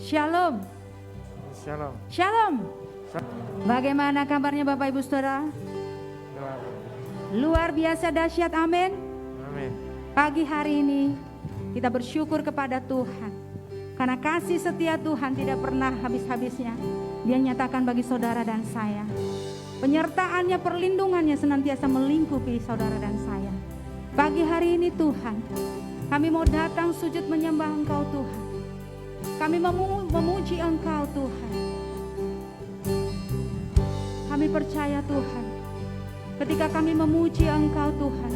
Shalom. Shalom. Shalom. Bagaimana kabarnya Bapak Ibu Saudara? Luar biasa dahsyat, amin. Amin. Pagi hari ini kita bersyukur kepada Tuhan karena kasih setia Tuhan tidak pernah habis-habisnya. Dia nyatakan bagi saudara dan saya. Penyertaannya, perlindungannya senantiasa melingkupi saudara dan saya. Pagi hari ini Tuhan, kami mau datang sujud menyembah Engkau Tuhan. Kami memuji Engkau Tuhan. Kami percaya Tuhan, ketika kami memuji Engkau Tuhan,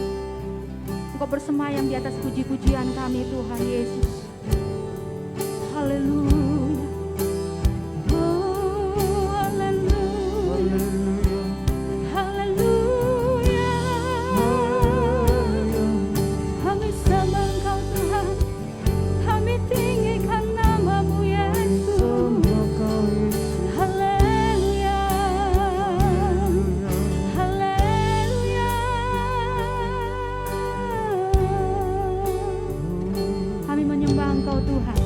Engkau bersemayam di atas puji-pujian kami Tuhan Yesus. Haleluya. Oh, haleluya. Haleluya. Kami sembah Engkau Tuhan. Kami tinggikan nama-Mu Yesus. Haleluya. Haleluya. Kami menyembah Engkau Tuhan.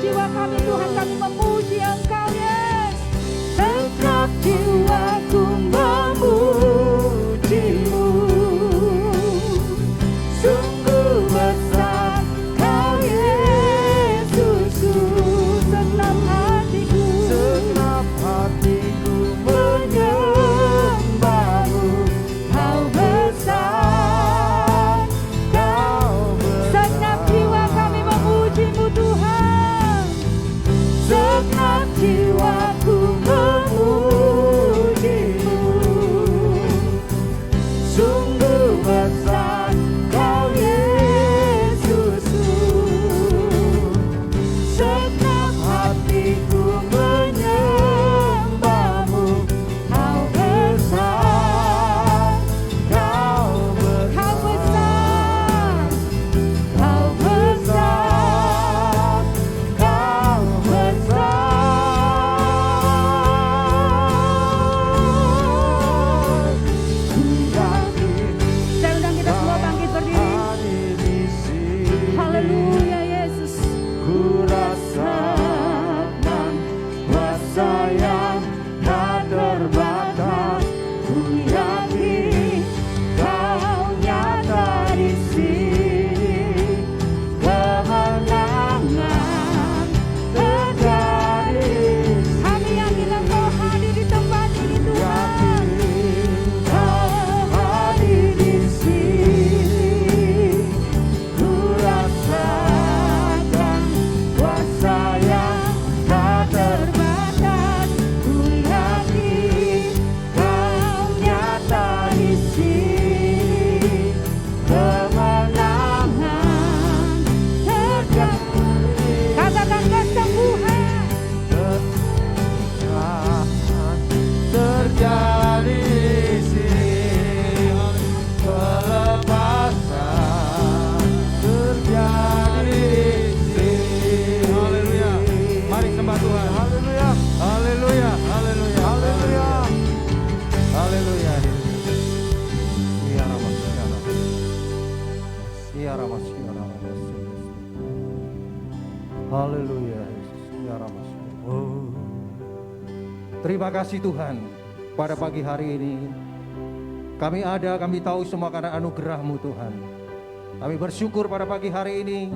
jiwa kami Tuhan, kami memuji Engkau, Yes. Segenap jiwaku memuji-Mu. Sungguh besar Kau Yesusku. Segenap hatiku menyembah-Mu. Kau besar, segenap jiwa kami memuji-Mu Tuhan. Segenap jiwaku memuji-Mu. Sungguh besar Kau Yesusku. Segenap hatiku menyembah-Mu. Kau besar, Kau besar, Kau besar, Kau besar. Saya undang kita semua bangkit berdiri. Haleluya Yesus. Ku rasakan kuasa yang tak terbatas. Ku yakin Kau nyata di sini. Kemenangan terjadi. Kami yakin Engkau hadir di tempat ini Tuhan. Kau hadir di sini. Ku rasakan kuasa yang tak terbatas. Ku yakin Kau nyata di sini. Kemenangan terjadi. Katakan kesembuhan. Terjadi di sini, pelepasan terjadi di sini. Haleluya. Mari sembah Tuhan. Haleluya. Haleluya. Haleluya. Haleluya. Haleluya. Ya Rabbas, ya Rabbas. Ya Rabbas, ya Rabbas. Haleluya. Ya Rabbas. Terima kasih Tuhan, pada pagi hari ini kami ada, kami tahu semua karena anugerah-Mu Tuhan. Kami bersyukur pada pagi hari ini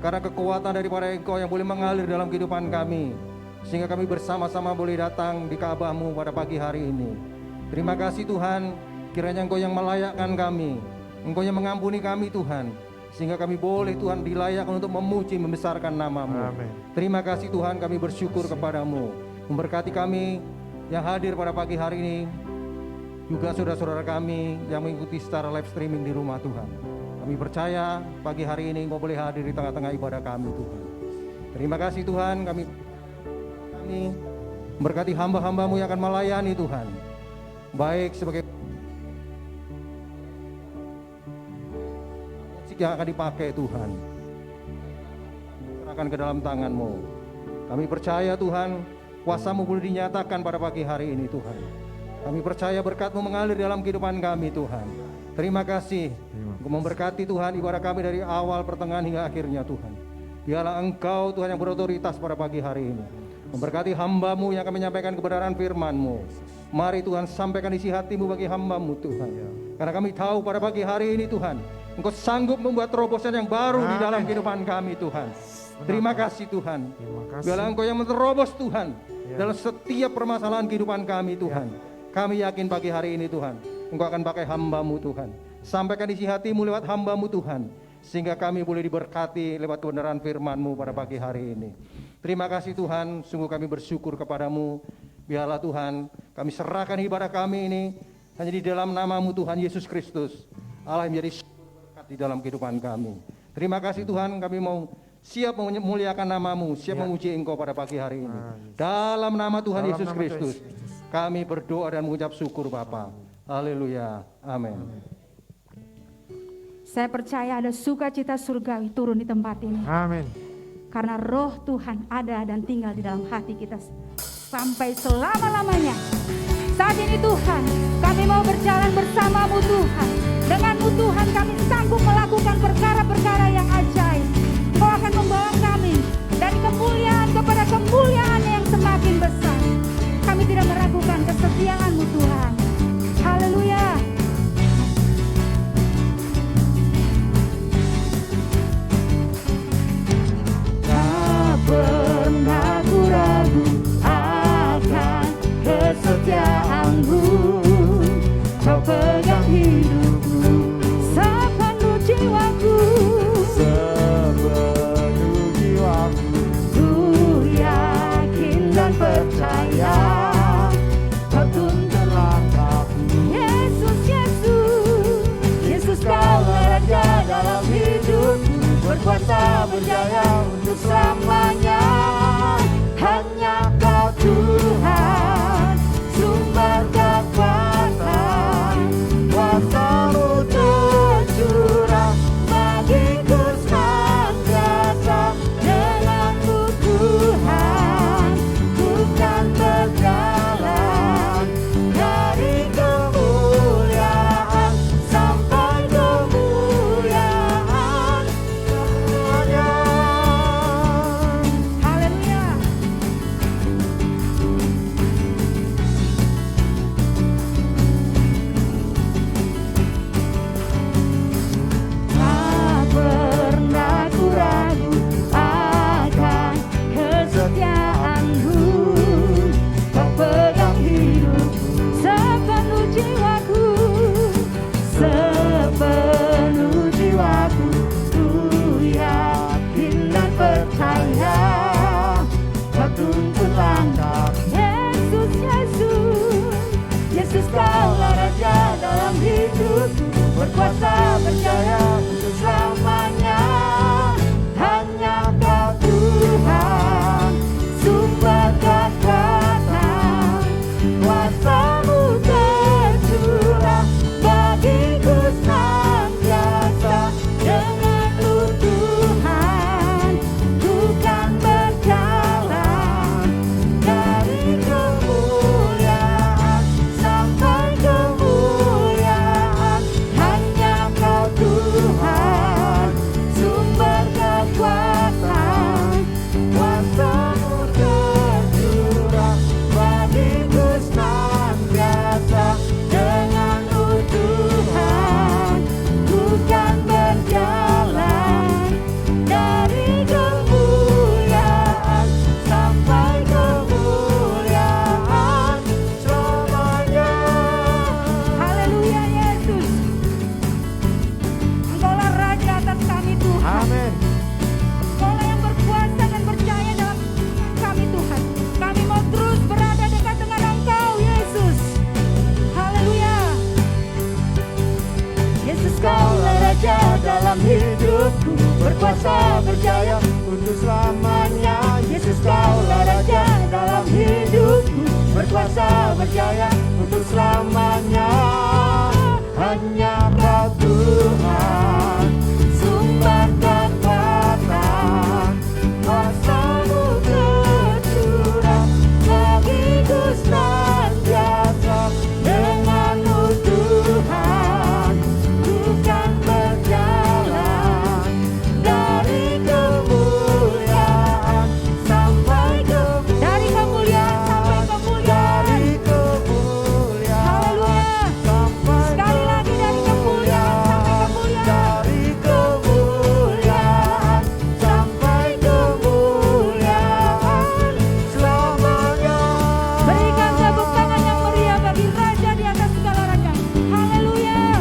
karena kekuatan daripada Engkau yang boleh mengalir dalam kehidupan kami, sehingga kami bersama-sama boleh datang di Ka'bah-Mu pada pagi hari ini. Terima kasih Tuhan, kiranya Engkau yang melayakkan kami, Engkau yang mengampuni kami Tuhan, sehingga kami boleh Tuhan dilayakkan untuk memuji, membesarkan nama-Mu. Amin. Terima kasih Tuhan, kami bersyukur kepada-Mu. Memberkati kami yang hadir pada pagi hari ini, juga saudara-saudara kami yang mengikuti secara live streaming di rumah Tuhan. Kami percaya pagi hari ini Engkau boleh hadir di tengah-tengah ibadah kami Tuhan. Terima kasih Tuhan, kami memberkati hamba-hamba-Mu yang akan melayani Tuhan, baik sebagai musik yang akan dipakai Tuhan, serahkan ke dalam tangan-Mu. Kami percaya Tuhan, kuasa-Mu boleh dinyatakan pada pagi hari ini Tuhan. Kami percaya berkat-Mu mengalir dalam kehidupan kami Tuhan. Terima kasih untuk memberkati Tuhan ibadah kami dari awal, pertengahan hingga akhirnya Tuhan. Biarlah Engkau Tuhan yang berotoritas pada pagi hari ini. Memberkati hamba-Mu yang akan menyampaikan kebenaran firman-Mu. Mari Tuhan sampaikan isi hati-Mu bagi hamba-Mu Tuhan. Karena kami tahu pada pagi hari ini Tuhan, Engkau sanggup membuat terobosan yang baru di dalam kehidupan kami Tuhan. Terima kasih Tuhan. Biarlah Engkau yang menerobos Tuhan dalam setiap permasalahan kehidupan kami Tuhan. Kami yakin pagi hari ini Tuhan, Engkau akan pakai hamba-Mu Tuhan. Sampaikan isi hati-Mu lewat hamba-Mu Tuhan, sehingga kami boleh diberkati lewat kebenaran firman-Mu pada pagi hari ini. Terima kasih Tuhan, sungguh kami bersyukur kepada-Mu. Biarlah Tuhan, kami serahkan ibadah kami ini hanya di dalam nama-Mu Tuhan Yesus Kristus, Allah yang menjadi berkat di dalam kehidupan kami. Terima kasih Tuhan, kami mau siap memuliakan nama-Mu, siap memuji Engkau pada pagi hari ini. Dalam nama Tuhan Yesus Kristus, kami berdoa dan mengucap syukur Bapa. Haleluya. Amin. Saya percaya ada sukacita surgawi turun di tempat ini. Amin. Karena roh Tuhan ada dan tinggal di dalam hati kita sampai selama-lamanya. Saat ini Tuhan, kami mau berjalan bersama-Mu Tuhan. Dengan-Mu Tuhan kami sanggup melakukan perkara-perkara yang ajaib. Kau akan membawa kami dari berjaya untuk selamanya. Hanya Kau Tuhan, sumber kekuatan, kuasa-Mu tercurah bagiku senantiasa. Denganmu Tuhan, ku kan berjalan dari kemuliaan sampai kemuliaan selamanya. Haleluya. Tak pernah ku ragu akan kesetiaan-Mu. Kau pegang hidupku sepenuh jiwaku, sepenuh jiwaku. Ku yakin dan percaya Kau tuntun langkah. Yesus, Yesus, Yesus, Kaulah Raja dalam hidupku, berkuasa berjaya untuk selamanya. Hanya Kau Tuhan, sumber kekuatan, kuasa-Mu tercurah bagiku senantiasa. Denganmu Tuhan, ku kan berjalan dari kemuliaan sampai kemuliaan. Hanya Kau Tuhan, sumber kekuatan, kuasa-Mu tercurah bagiku senantiasa. Denganmu Tuhan, ku kan berjalan dari kemuliaan sampai kemuliaan selamanya. Haleluya Yesus, Engkaulah Raja atas kami Tuhan. Amin. Engkaulah yang berkuasa dan percaya dalam kami Tuhan. Kami mau terus berada dekat dengan Engkau Yesus. Haleluya. Yesus, Kaulah Raja dalam hidupku, berkuasa berjaya Untuk selamanya. Yesus, Kaulah Raja dalam hidupku, Berkuasa berjaya untuk selamanya. Hanya Kau Tuhan, sumber kekuatan, kuasa-Mu tercurah bagiku senantiasa. Denganmu Tuhan, ku kan berjalan dari kemuliaan sampai kemuliaan. dari kemuliaan sampai kemuliaan. Dari kemuliaan Haleluya. sampai Sekali lagi dari kemuliaan sampai kemuliaan. dari kemuliaan sampai kemuliaan selamanya. Berikan tepuk tangan yang meriah bagi Raja di atas segala raja. Haleluya.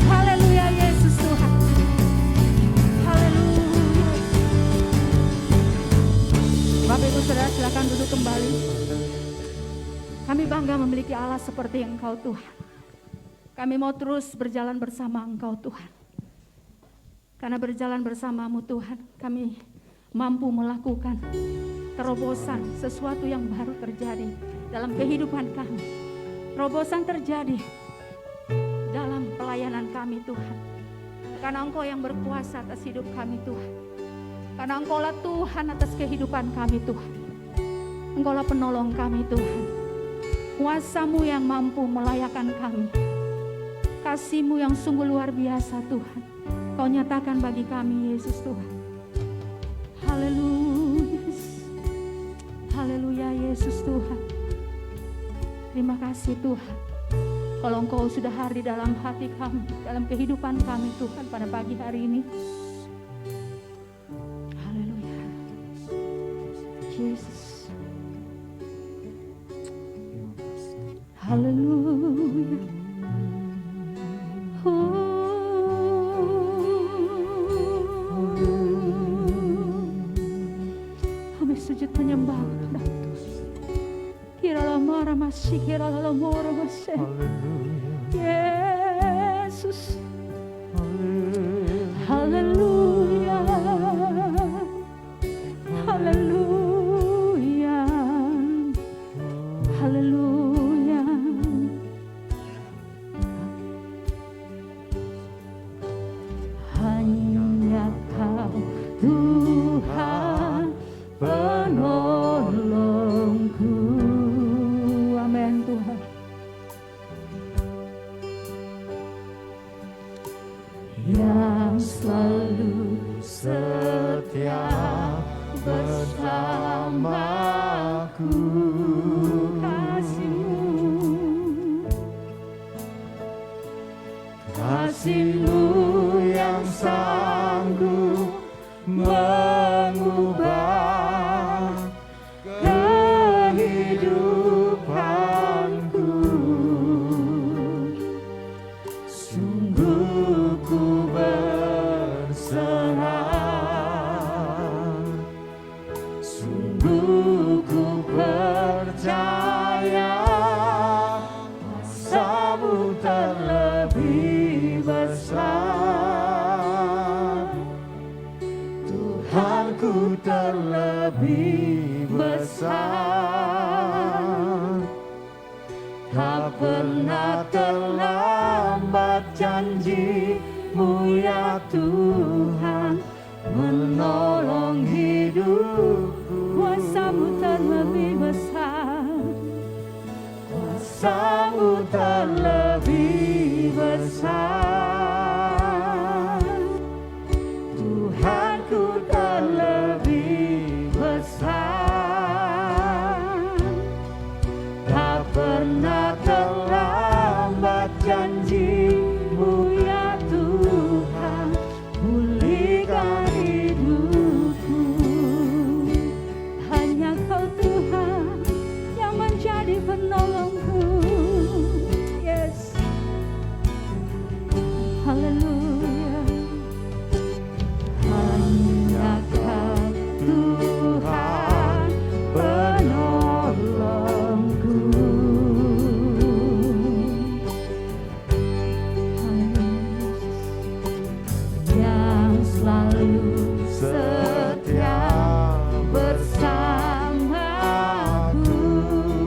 Haleluya Yesus Tuhan. Haleluya. Bapak Ibu Saudara silakan duduk kembali. Kami bangga memiliki Allah seperti Engkau Tuhan. Kami mau terus berjalan bersama Engkau Tuhan. Karena berjalan bersama-Mu Tuhan, kami mampu melakukan terobosan sesuatu yang baru terjadi dalam kehidupan kami. Terobosan terjadi dalam pelayanan kami Tuhan. Karena Engkau yang berkuasa atas hidup kami Tuhan. Karena Engkaulah Tuhan atas kehidupan kami Tuhan. Engkaulah penolong kami Tuhan. Kuasa-Mu yang mampu melayakan kami. Kasih-Mu yang sungguh luar biasa Tuhan. Kau nyatakan bagi kami Yesus Tuhan. Haleluya. Haleluya Yesus Tuhan. Terima kasih Tuhan. Kalau Engkau sudah hadir dalam hati kami, dalam kehidupan kami Tuhan pada pagi hari ini. Haleluya. Yesus. Haleluya. Kami sujud menyembah Padamu. Kiralah marah masih, kiralah mora masih. Yesus. Haleluya. mengubah kehidupanku. Sungguh ku berserah, sungguh ku percaya kuasa-Mu terlebih besar. Tuhanku terlebih besar. Tak pernah terlambat janji-Mu ya Tuhan menolong hidupku. Kuasa-Mu terlebih besar. Kuasa-Mu terlebih besar. Tuhanku terlebih besar. Tak pernah terlambat janji-Mu ya Tuhan pulihkan hidupku. Hanya Kau Tuhan yang menjadi penolongku. Yes. Haleluya. Hanya Kau Tuhan penolongku. Yang selalu Setia bersamaku,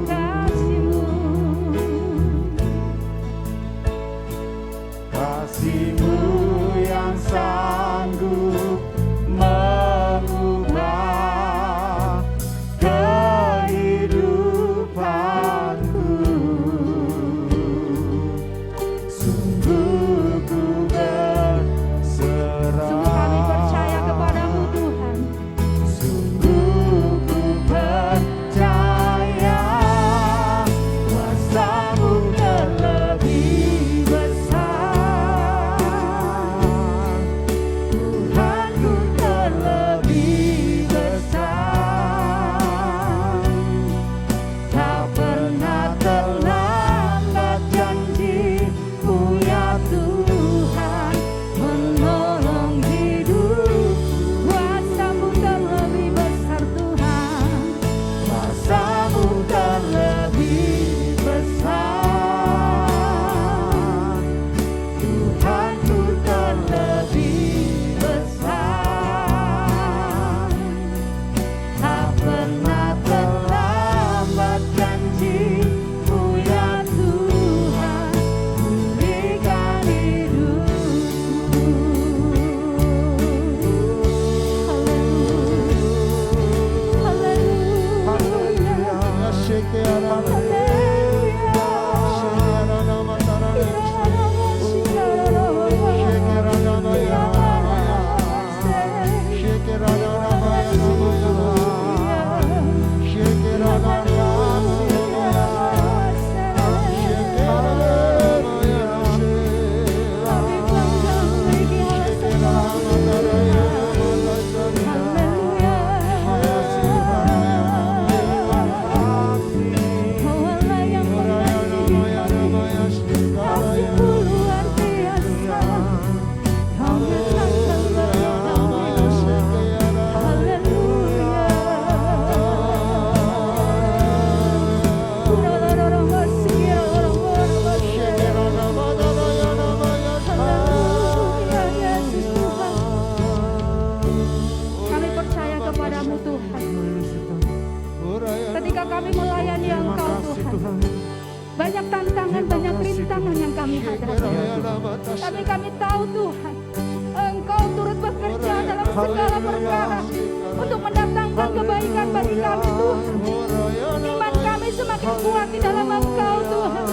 kasih-Mu. kasih-Mu yang sanggup mengubah kehidupanku. Sungguh ku berserah. Sungguh kami percaya kepada-Mu Tuhan. Sungguh ku percaya kuasa-Mu terlebih besar. Tuhanku terlebih besar. Tak pernah terlambat janji-Mu ya Tuhan menolong hidup. Kuasa-Mu terlebih besar Tuhan. Kuasa-Mu terlebih besar. Tuhanku terlebih besar. Tak pernah terlambat janji-Mu ya Tuhan pulihkan hidupku. Kami percaya kepada-Mu Tuhan. Ketika kami melayani Engkau Tuhan, banyak tantangan, banyak rintangan yang kami hadapi. Tapi kami tahu Tuhan, Engkau turut bekerja dalam segala perkara untuk mendatangkan kebaikan bagi kami Tuhan. Iman kami semakin kuat di dalam Engkau Tuhan.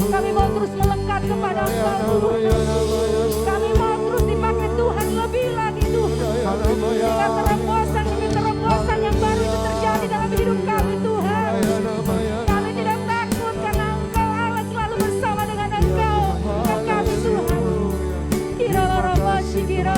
Kami mau terus melekat kepada Engkau Tuhan. Kami mau terus dipakai Tuhan lebih lagi Tuhan. Sehingga terobosan demi terobosan yang baru itu terjadi dalam hidup kami Tuhan. Kami tidak takut karena Engkau Allah selalu bersama dengan Engkau dan kami Tuhan. Kira-kira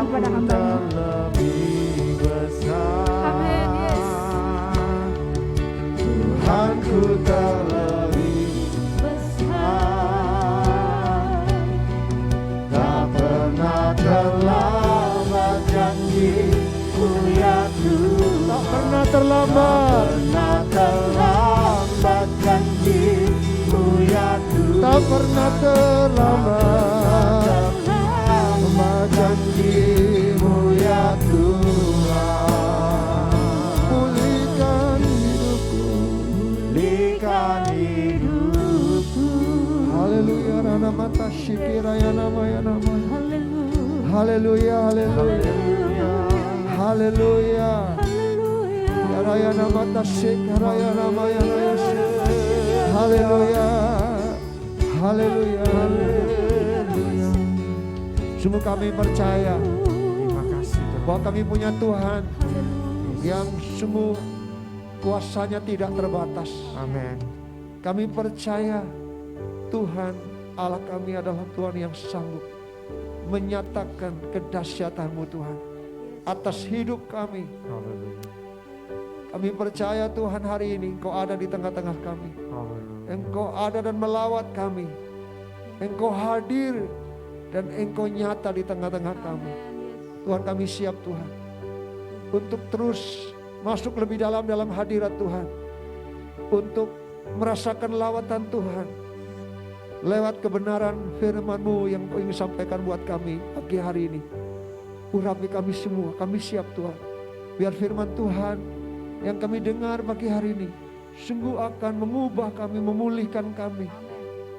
pada hamba-Mu. terlebih besar. Amin, yes. Tuhanku terlebih besar. Tak pernah terlambat janji-Mu ya Tuhan. Tak pernah terlambat. Tak pernah terlambat janji-Mu ya Tuhan. Tak pernah terlambat janji-Mu ya Tuhan. Pulihkan hidupku, pulihkan hidupku. Haleluya, rana mata syikira ya nama ya nama. Haleluya, haleluya, haleluya. Ya raya nama tasyikira ya nama ya nama. Haleluya, haleluya, haleluya. Sungguh kami percaya bahwa kami punya Tuhan yang sungguh kuasanya tidak terbatas. Amin. Kami percaya Tuhan Allah kami adalah Tuhan yang sanggup menyatakan kedahsyatan-Mu Tuhan atas hidup kami. Kami percaya Tuhan hari ini Engkau ada di tengah-tengah kami. Engkau ada dan melawat kami. Engkau hadir dan Engkau nyata di tengah-tengah kami. Tuhan kami siap Tuhan untuk terus masuk lebih dalam hadirat Tuhan. Untuk merasakan lawatan Tuhan lewat kebenaran firman-Mu yang Kau ingin sampaikan buat kami pagi hari ini. Urapi kami semua, kami siap Tuhan. Biar firman Tuhan yang kami dengar pagi hari ini sungguh akan mengubah kami, memulihkan kami.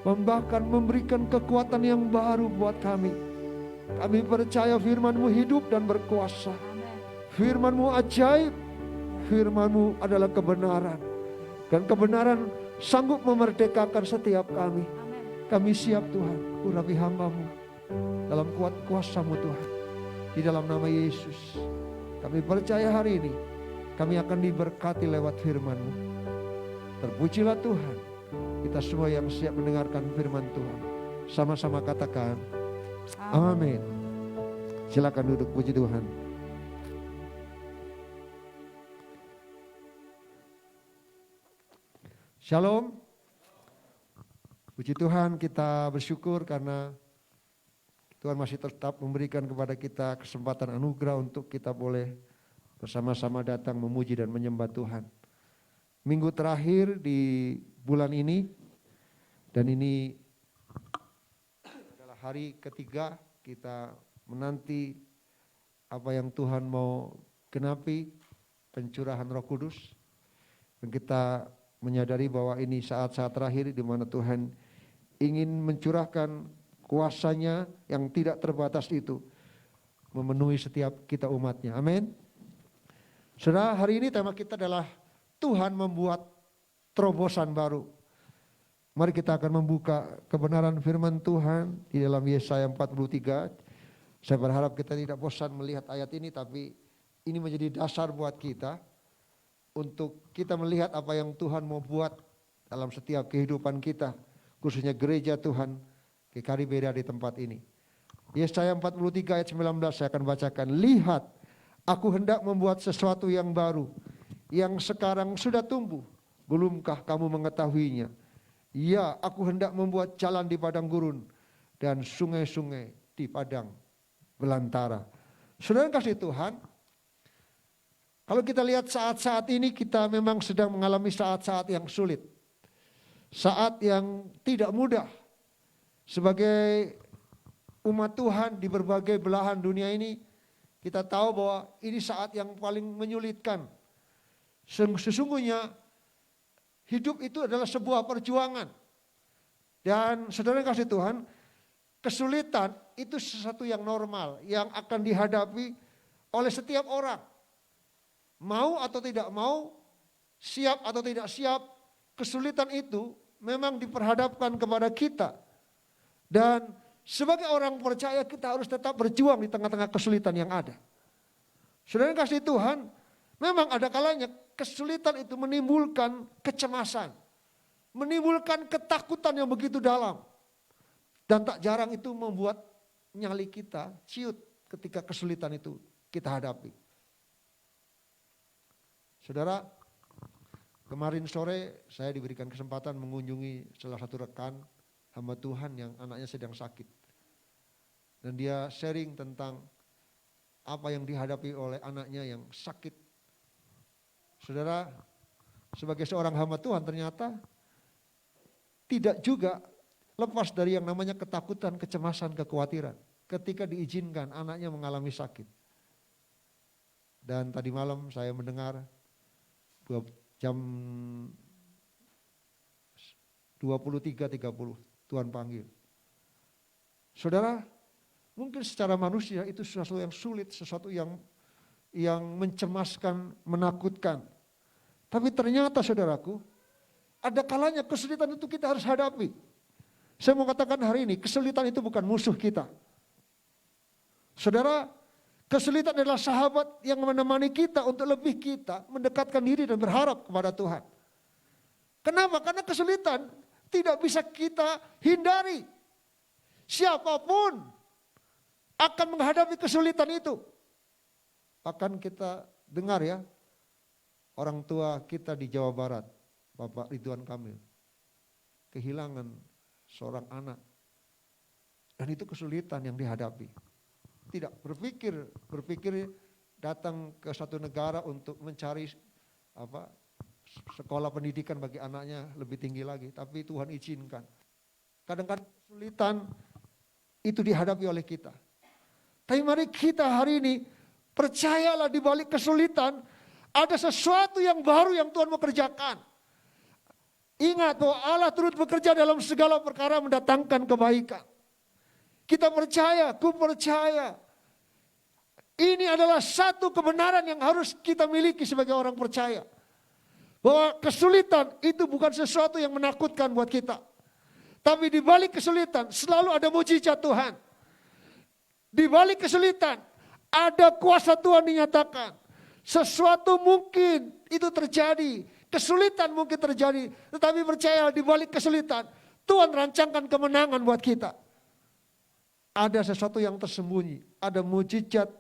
Bahkan memberikan kekuatan yang baru buat kami. Kami percaya firman-Mu hidup dan berkuasa. Firman-Mu ajaib. Firman-Mu adalah kebenaran. Dan kebenaran sanggup memerdekakan setiap kami. Kami siap Tuhan, urapi hamba-Mu dalam kuat kuasa-Mu Tuhan. Di dalam nama Yesus. Kami percaya hari ini kami akan diberkati lewat firman-Mu. Terpujilah Tuhan. Kita semua yang siap mendengarkan firman Tuhan. Sama-sama katakan amin. Silakan duduk, puji Tuhan. Shalom. Puji Tuhan, kita bersyukur karena Tuhan masih tetap memberikan kepada kita kesempatan anugerah untuk kita boleh bersama-sama datang memuji dan menyembah Tuhan. Minggu terakhir di bulan ini, dan ini adalah hari ketiga kita menanti apa yang Tuhan mau genapi, pencurahan Roh Kudus. Dan kita menyadari bahwa ini saat-saat terakhir di mana Tuhan ingin mencurahkan kuasa-Nya yang tidak terbatas itu memenuhi setiap kita umat-Nya. Amin. Saudara, hari ini tema kita adalah Tuhan membuat terobosan baru. Mari kita akan membuka kebenaran firman Tuhan di dalam Yesaya 43. Saya berharap kita tidak bosan melihat ayat ini, tapi ini menjadi dasar buat kita untuk kita melihat apa yang Tuhan mau buat dalam setiap kehidupan kita, khususnya gereja Tuhan GKRI Beda di tempat ini. Yesaya 43 ayat 19 saya akan bacakan. Lihat, aku hendak membuat sesuatu yang baru, yang sekarang sudah tumbuh, belumkah kamu mengetahuinya? Ya, aku hendak membuat jalan di padang gurun dan sungai-sungai di padang belantara. Saudara kasih Tuhan, kalau kita lihat saat-saat ini kita memang sedang mengalami saat-saat yang sulit. Saat yang tidak mudah. Sebagai umat Tuhan di berbagai belahan dunia ini, kita tahu bahwa ini saat yang paling menyulitkan. Sesungguhnya hidup itu adalah sebuah perjuangan. Dan saudara kasih Tuhan, kesulitan itu sesuatu yang normal, yang akan dihadapi oleh setiap orang. Mau atau tidak mau, siap atau tidak siap, kesulitan itu memang diperhadapkan kepada kita. Dan sebagai orang percaya kita harus tetap berjuang di tengah-tengah kesulitan yang ada. Saudara kasih Tuhan, memang ada kalanya kesulitan itu menimbulkan kecemasan, menimbulkan ketakutan yang begitu dalam. Dan tak jarang itu membuat nyali kita ciut ketika kesulitan itu kita hadapi. Saudara, kemarin sore saya diberikan kesempatan mengunjungi salah satu rekan hamba Tuhan yang anaknya sedang sakit. Dan dia sharing tentang apa yang dihadapi oleh anaknya yang sakit. Saudara, sebagai seorang hamba Tuhan ternyata tidak juga lepas dari yang namanya ketakutan, kecemasan, kekhawatiran ketika diizinkan anaknya mengalami sakit. Dan tadi malam saya mendengar jam 23.30 Tuhan panggil. Saudara, mungkin secara manusia itu sesuatu yang sulit, sesuatu yang mencemaskan, menakutkan. Tapi ternyata saudaraku, ada kalanya kesulitan itu kita harus hadapi. Saya mau katakan hari ini, kesulitan itu bukan musuh kita. Saudara, kesulitan adalah sahabat yang menemani kita untuk lebih kita mendekatkan diri dan berharap kepada Tuhan. Kenapa? Karena kesulitan tidak bisa kita hindari. Siapapun akan menghadapi kesulitan itu. Bahkan kita dengar ya, orang tua kita di Jawa Barat, Bapak Ridwan Kamil, kehilangan seorang anak. Dan itu kesulitan yang dihadapi. Tidak berpikir datang ke satu negara untuk mencari sekolah pendidikan bagi anaknya lebih tinggi lagi. Tapi Tuhan izinkan. Kadang-kadang kesulitan itu dihadapi oleh kita. Tapi mari kita hari ini percayalah di balik kesulitan ada sesuatu yang baru yang Tuhan mau kerjakan. Ingat bahwa Allah turut bekerja dalam segala perkara mendatangkan kebaikan. Kita percaya, ku percaya. Ini adalah satu kebenaran yang harus kita miliki sebagai orang percaya. Bahwa kesulitan itu bukan sesuatu yang menakutkan buat kita. Tapi di balik kesulitan selalu ada mujizat Tuhan. Di balik kesulitan ada kuasa Tuhan dinyatakan. Sesuatu mungkin itu terjadi, kesulitan mungkin terjadi, tetapi percaya di balik kesulitan Tuhan rancangkan kemenangan buat kita. Ada sesuatu yang tersembunyi, ada mujizat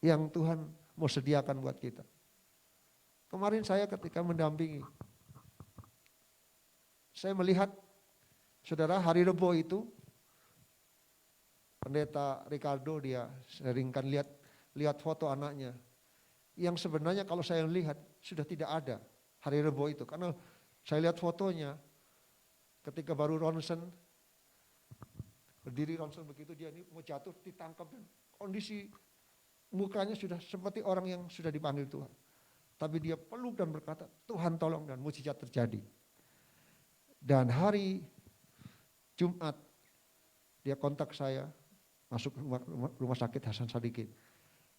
yang Tuhan mau sediakan buat kita. Kemarin saya ketika mendampingi, saya melihat saudara hari Rebo itu Pendeta Ricardo dia seringkan lihat foto anaknya. Yang sebenarnya kalau saya lihat sudah tidak ada hari Rebo itu. Karena saya lihat fotonya ketika baru ronsen, berdiri ronsen begitu dia ini mau jatuh ditangkap dan kondisi mukanya sudah seperti orang yang sudah dipanggil Tuhan. Tapi dia peluk dan berkata, Tuhan tolong, dan mujizat terjadi. Dan hari Jumat dia kontak saya, masuk rumah sakit Hasan Sadikin.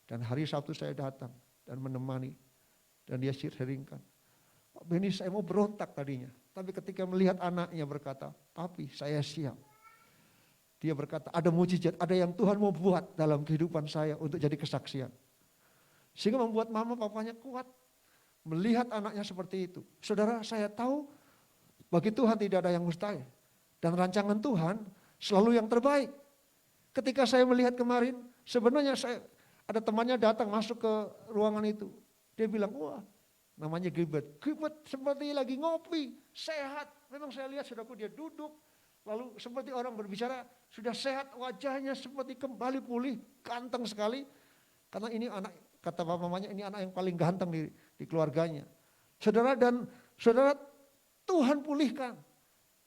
Dan hari Sabtu saya datang dan menemani. Dan dia sharingkan, Pak Beni saya mau berontak tadinya. Tapi ketika melihat anaknya berkata, Papi saya siap. Dia berkata ada mujizat, ada yang Tuhan mau buat dalam kehidupan saya untuk jadi kesaksian. Sehingga membuat mama papanya kuat. Melihat anaknya seperti itu. Saudara saya tahu bagi Tuhan tidak ada yang mustahil. Dan rancangan Tuhan selalu yang terbaik. Ketika saya melihat kemarin, sebenarnya ada temannya datang masuk ke ruangan itu. Dia bilang, wah namanya Gilbert. Gilbert seperti lagi ngopi, sehat. Memang saya lihat saudaraku dia duduk. Lalu seperti orang berbicara, sudah sehat wajahnya seperti kembali pulih, ganteng sekali. Karena ini anak, kata mamanya ini anak yang paling ganteng di keluarganya. Saudara Tuhan pulihkan.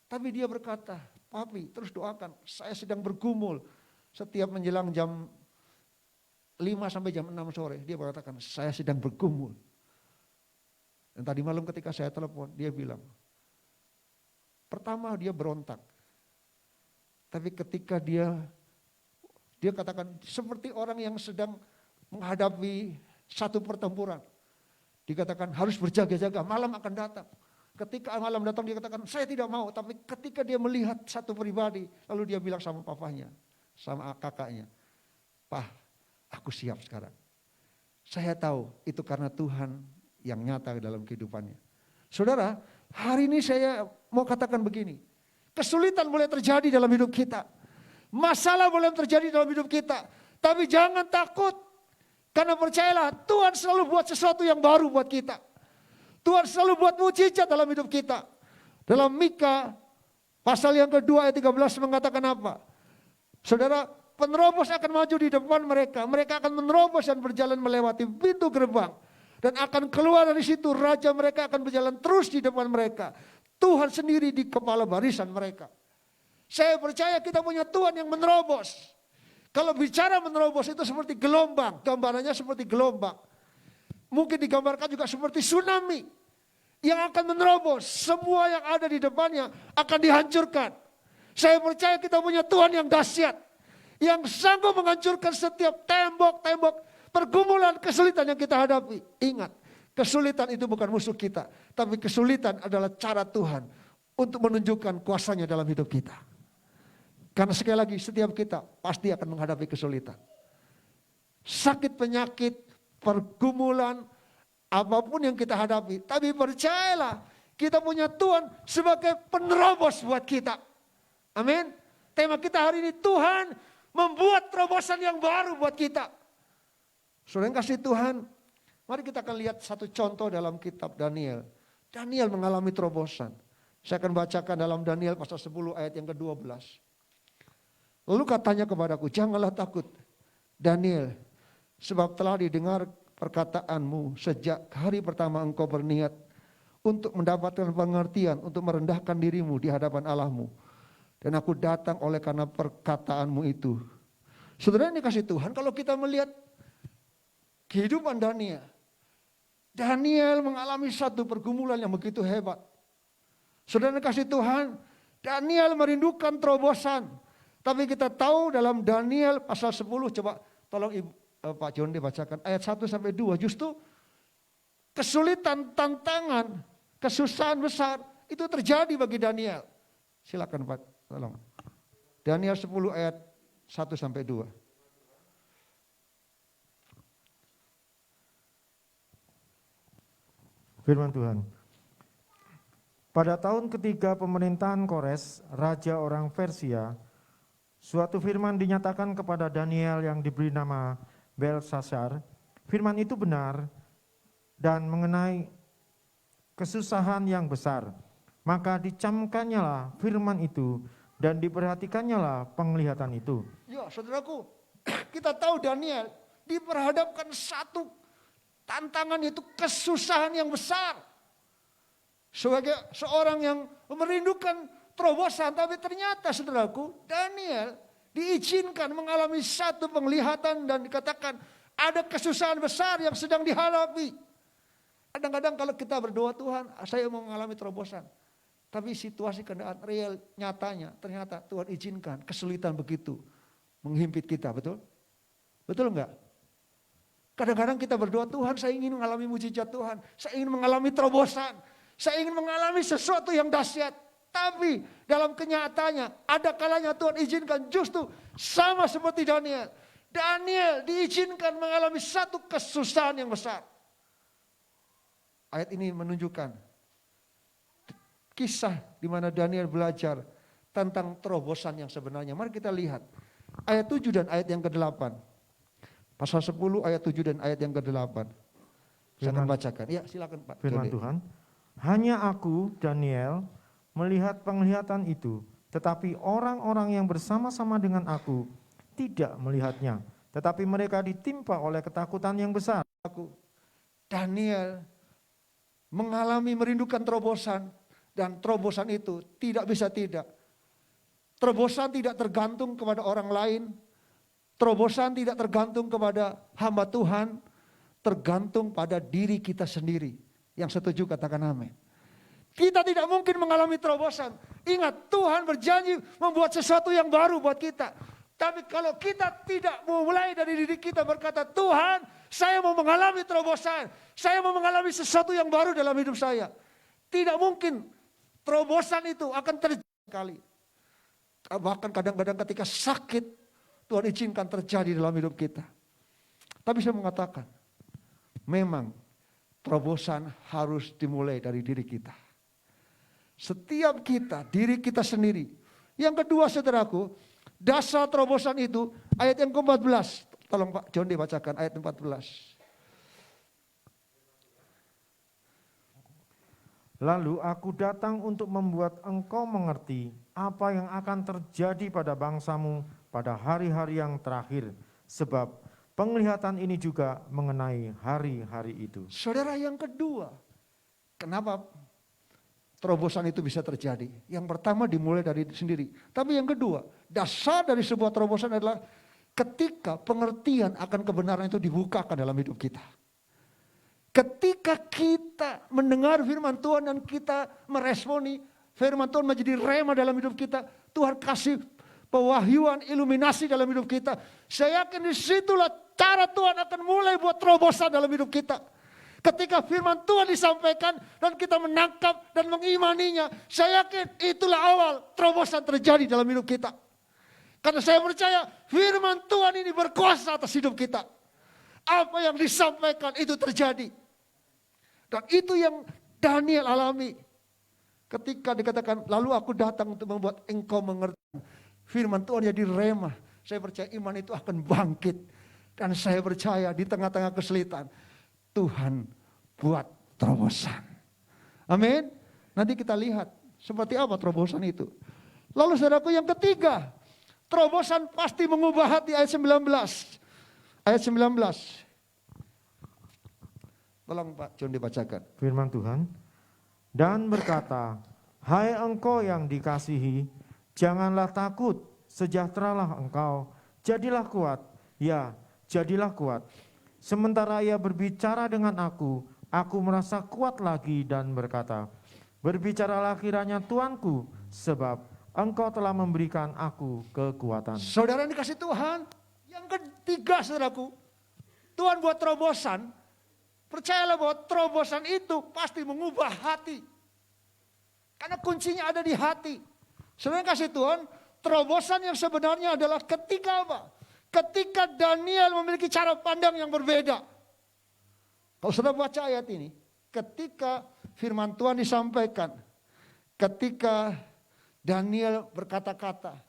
Tapi dia berkata, Papi terus doakan, saya sedang bergumul. Setiap menjelang jam 5 sampai jam 6 sore, dia berkatakan, saya sedang bergumul. Dan tadi malam ketika saya telepon, dia bilang, pertama dia berontak. Tapi ketika dia katakan, seperti orang yang sedang menghadapi satu pertempuran. Dikatakan harus berjaga-jaga, malam akan datang. Ketika malam datang dia katakan, saya tidak mau. Tapi ketika dia melihat satu pribadi, lalu dia bilang sama papanya, sama kakaknya, Pak, aku siap sekarang. Saya tahu itu karena Tuhan yang nyata dalam kehidupannya. Saudara, hari ini saya mau katakan begini. Kesulitan boleh terjadi dalam hidup kita. Masalah boleh terjadi dalam hidup kita. Tapi jangan takut. Karena percayalah Tuhan selalu buat sesuatu yang baru buat kita. Tuhan selalu buat mujizat dalam hidup kita. Dalam Mika pasal yang kedua ayat 13 mengatakan apa? Saudara, penerobos akan maju di depan mereka. Mereka akan menerobos dan berjalan melewati pintu gerbang. Dan akan keluar dari situ, raja mereka akan berjalan terus di depan mereka. Tuhan sendiri di kepala barisan mereka. Saya percaya kita punya Tuhan yang menerobos. Kalau bicara menerobos itu seperti gelombang. Gambarannya seperti gelombang. Mungkin digambarkan juga seperti tsunami. Yang akan menerobos. Semua yang ada di depannya akan dihancurkan. Saya percaya kita punya Tuhan yang dahsyat. Yang sanggup menghancurkan setiap tembok-tembok pergumulan kesulitan yang kita hadapi. Ingat, kesulitan itu bukan musuh kita. Tapi kesulitan adalah cara Tuhan untuk menunjukkan kuasanya dalam hidup kita. Karena sekali lagi setiap kita pasti akan menghadapi kesulitan. Sakit, penyakit, pergumulan, apapun yang kita hadapi. Tapi percayalah kita punya Tuhan sebagai penerobos buat kita. Amin. Tema kita hari ini, Tuhan membuat terobosan yang baru buat kita. Saudara yang kasih Tuhan, mari kita akan lihat satu contoh dalam kitab Daniel. Daniel mengalami terobosan. Saya akan bacakan dalam Daniel pasal 10 ayat yang ke-12. Lalu katanya kepadaku, janganlah takut Daniel, sebab telah didengar perkataanmu sejak hari pertama engkau berniat untuk mendapatkan pengertian, untuk merendahkan dirimu di hadapan Allahmu. Dan aku datang oleh karena perkataanmu itu. Saudara ini kasih Tuhan, kalau kita melihat kehidupan Daniel. Daniel mengalami satu pergumulan yang begitu hebat. Saudara kasih Tuhan, Daniel merindukan terobosan. Tapi kita tahu dalam Daniel pasal 10, coba tolong Pak John dibacakan ayat 1 sampai 2. Justru kesulitan, tantangan, kesusahan besar itu terjadi bagi Daniel. Silakan Pak, tolong. Daniel 10 ayat 1 sampai 2. Firman Tuhan. Pada tahun ketiga pemerintahan Kores, raja orang Persia, suatu firman dinyatakan kepada Daniel yang diberi nama Belshazzar. Firman itu benar dan mengenai kesusahan yang besar. Maka dicamkannya lah firman itu dan diperhatikannya lah penglihatan itu. Ya saudaraku, kita tahu Daniel diperhadapkan satu tantangan, itu kesusahan yang besar. Sebagai seorang yang merindukan terobosan, tapi ternyata saudaraku, Daniel diizinkan mengalami satu penglihatan dan dikatakan ada kesusahan besar yang sedang dihadapi. Kadang-kadang kalau kita berdoa, Tuhan saya mau mengalami terobosan. Tapi situasi keadaan real nyatanya ternyata Tuhan izinkan kesulitan begitu menghimpit kita, betul? Betul enggak? Kadang-kadang kita berdoa, Tuhan saya ingin mengalami mujizat Tuhan. Saya ingin mengalami terobosan. Saya ingin mengalami sesuatu yang dahsyat. Tapi dalam kenyataannya ada kalanya Tuhan izinkan justru sama seperti Daniel. Daniel diizinkan mengalami satu kesusahan yang besar. Ayat ini menunjukkan kisah di mana Daniel belajar tentang terobosan yang sebenarnya. Mari kita lihat ayat 7 dan ayat yang ke-8. Pasal 10 ayat 7 dan ayat yang ke-8. Saya akan bacakan. Ya silakan Pak. Firman Tuhan. Hanya aku, Daniel, melihat penglihatan itu. Tetapi orang-orang yang bersama-sama dengan aku tidak melihatnya. Tetapi mereka ditimpa oleh ketakutan yang besar. Aku, Daniel, mengalami merindukan terobosan. Dan terobosan itu tidak bisa tidak. Terobosan tidak tergantung kepada orang lain. Terobosan tidak tergantung kepada hamba Tuhan, tergantung pada diri kita sendiri. Yang setuju katakan amin. Kita tidak mungkin mengalami terobosan. Ingat, Tuhan berjanji membuat sesuatu yang baru buat kita. Tapi kalau kita tidak memulai dari diri kita berkata, Tuhan saya mau mengalami terobosan. Saya mau mengalami sesuatu yang baru dalam hidup saya. Tidak mungkin terobosan itu akan terjadi. Bahkan kadang-kadang ketika sakit, Tuhan izinkan terjadi dalam hidup kita. Tapi saya mengatakan, memang terobosan harus dimulai dari diri kita. Setiap kita, diri kita sendiri. Yang kedua saudaraku, dasar terobosan itu ayat yang ke-14. Tolong Pak John dibacakan ayat 14. Lalu aku datang untuk membuat engkau mengerti apa yang akan terjadi pada bangsamu pada hari-hari yang terakhir. Sebab penglihatan ini juga mengenai hari-hari itu. Saudara, yang kedua, kenapa terobosan itu bisa terjadi? Yang pertama dimulai dari sendiri. Tapi yang kedua, dasar dari sebuah terobosan adalah ketika pengertian akan kebenaran itu dibukakan dalam hidup kita. Ketika kita mendengar firman Tuhan dan kita meresponi firman Tuhan menjadi rema dalam hidup kita, Tuhan kasih pewahyuan, iluminasi dalam hidup kita. Saya yakin disitulah cara Tuhan akan mulai buat terobosan dalam hidup kita. Ketika firman Tuhan disampaikan dan kita menangkap dan mengimaninya, saya yakin itulah awal terobosan terjadi dalam hidup kita. Karena saya percaya firman Tuhan ini berkuasa atas hidup kita. Apa yang disampaikan itu terjadi. Dan itu yang Daniel alami. Ketika dikatakan, lalu aku datang untuk membuat engkau mengerti. Firman Tuhan jadi rema. Saya percaya iman itu akan bangkit. Dan saya percaya di tengah-tengah kesulitan, Tuhan buat terobosan. Amin. Nanti kita lihat seperti apa terobosan itu. Lalu saudaraku yang ketiga, terobosan pasti mengubah hati, ayat 19. Ayat 19. Tolong Pak John dibacakan. Firman Tuhan, dan berkata, hai engkau yang dikasihi, janganlah takut, sejahteralah engkau, jadilah kuat, ya jadilah kuat. Sementara ia berbicara dengan aku merasa kuat lagi dan berkata, berbicaralah kiranya Tuanku, sebab engkau telah memberikan aku kekuatan. Saudara yang dikasih Tuhan, yang ketiga saudaraku, Tuhan buat terobosan. Percayalah bahwa terobosan itu pasti mengubah hati. Karena kuncinya ada di hati. Saudara yang kasih Tuhan, terobosan yang sebenarnya adalah ketika apa? Ketika Daniel memiliki cara pandang yang berbeda. Kalau saudara baca ayat ini, ketika firman Tuhan disampaikan, ketika Daniel berkata-kata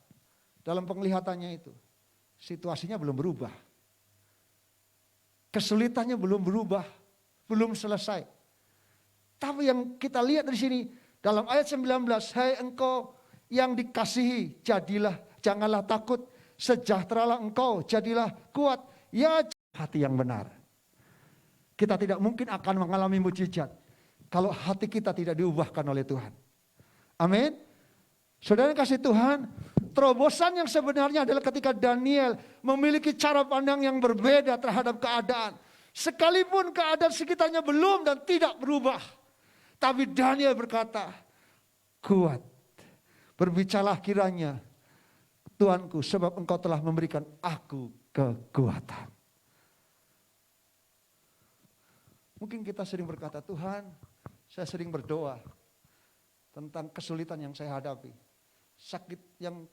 dalam penglihatannya itu, situasinya belum berubah. Kesulitannya belum berubah, belum selesai. Tapi yang kita lihat dari sini, dalam ayat 19, hai engkau yang dikasihi, janganlah takut, sejahteralah engkau, jadilah kuat, ya hati yang benar. Kita tidak mungkin akan mengalami mujizat kalau hati kita tidak diubahkan oleh Tuhan. Amin. Saudara yang kasih Tuhan, terobosan yang sebenarnya adalah ketika Daniel memiliki cara pandang yang berbeda terhadap keadaan. Sekalipun keadaan sekitarnya belum dan tidak berubah. Tapi Daniel berkata, kuat, berbicaralah kiranya Tuanku, sebab engkau telah memberikan aku kekuatan. Mungkin kita sering berkata, Tuhan, saya sering berdoa tentang kesulitan yang saya hadapi.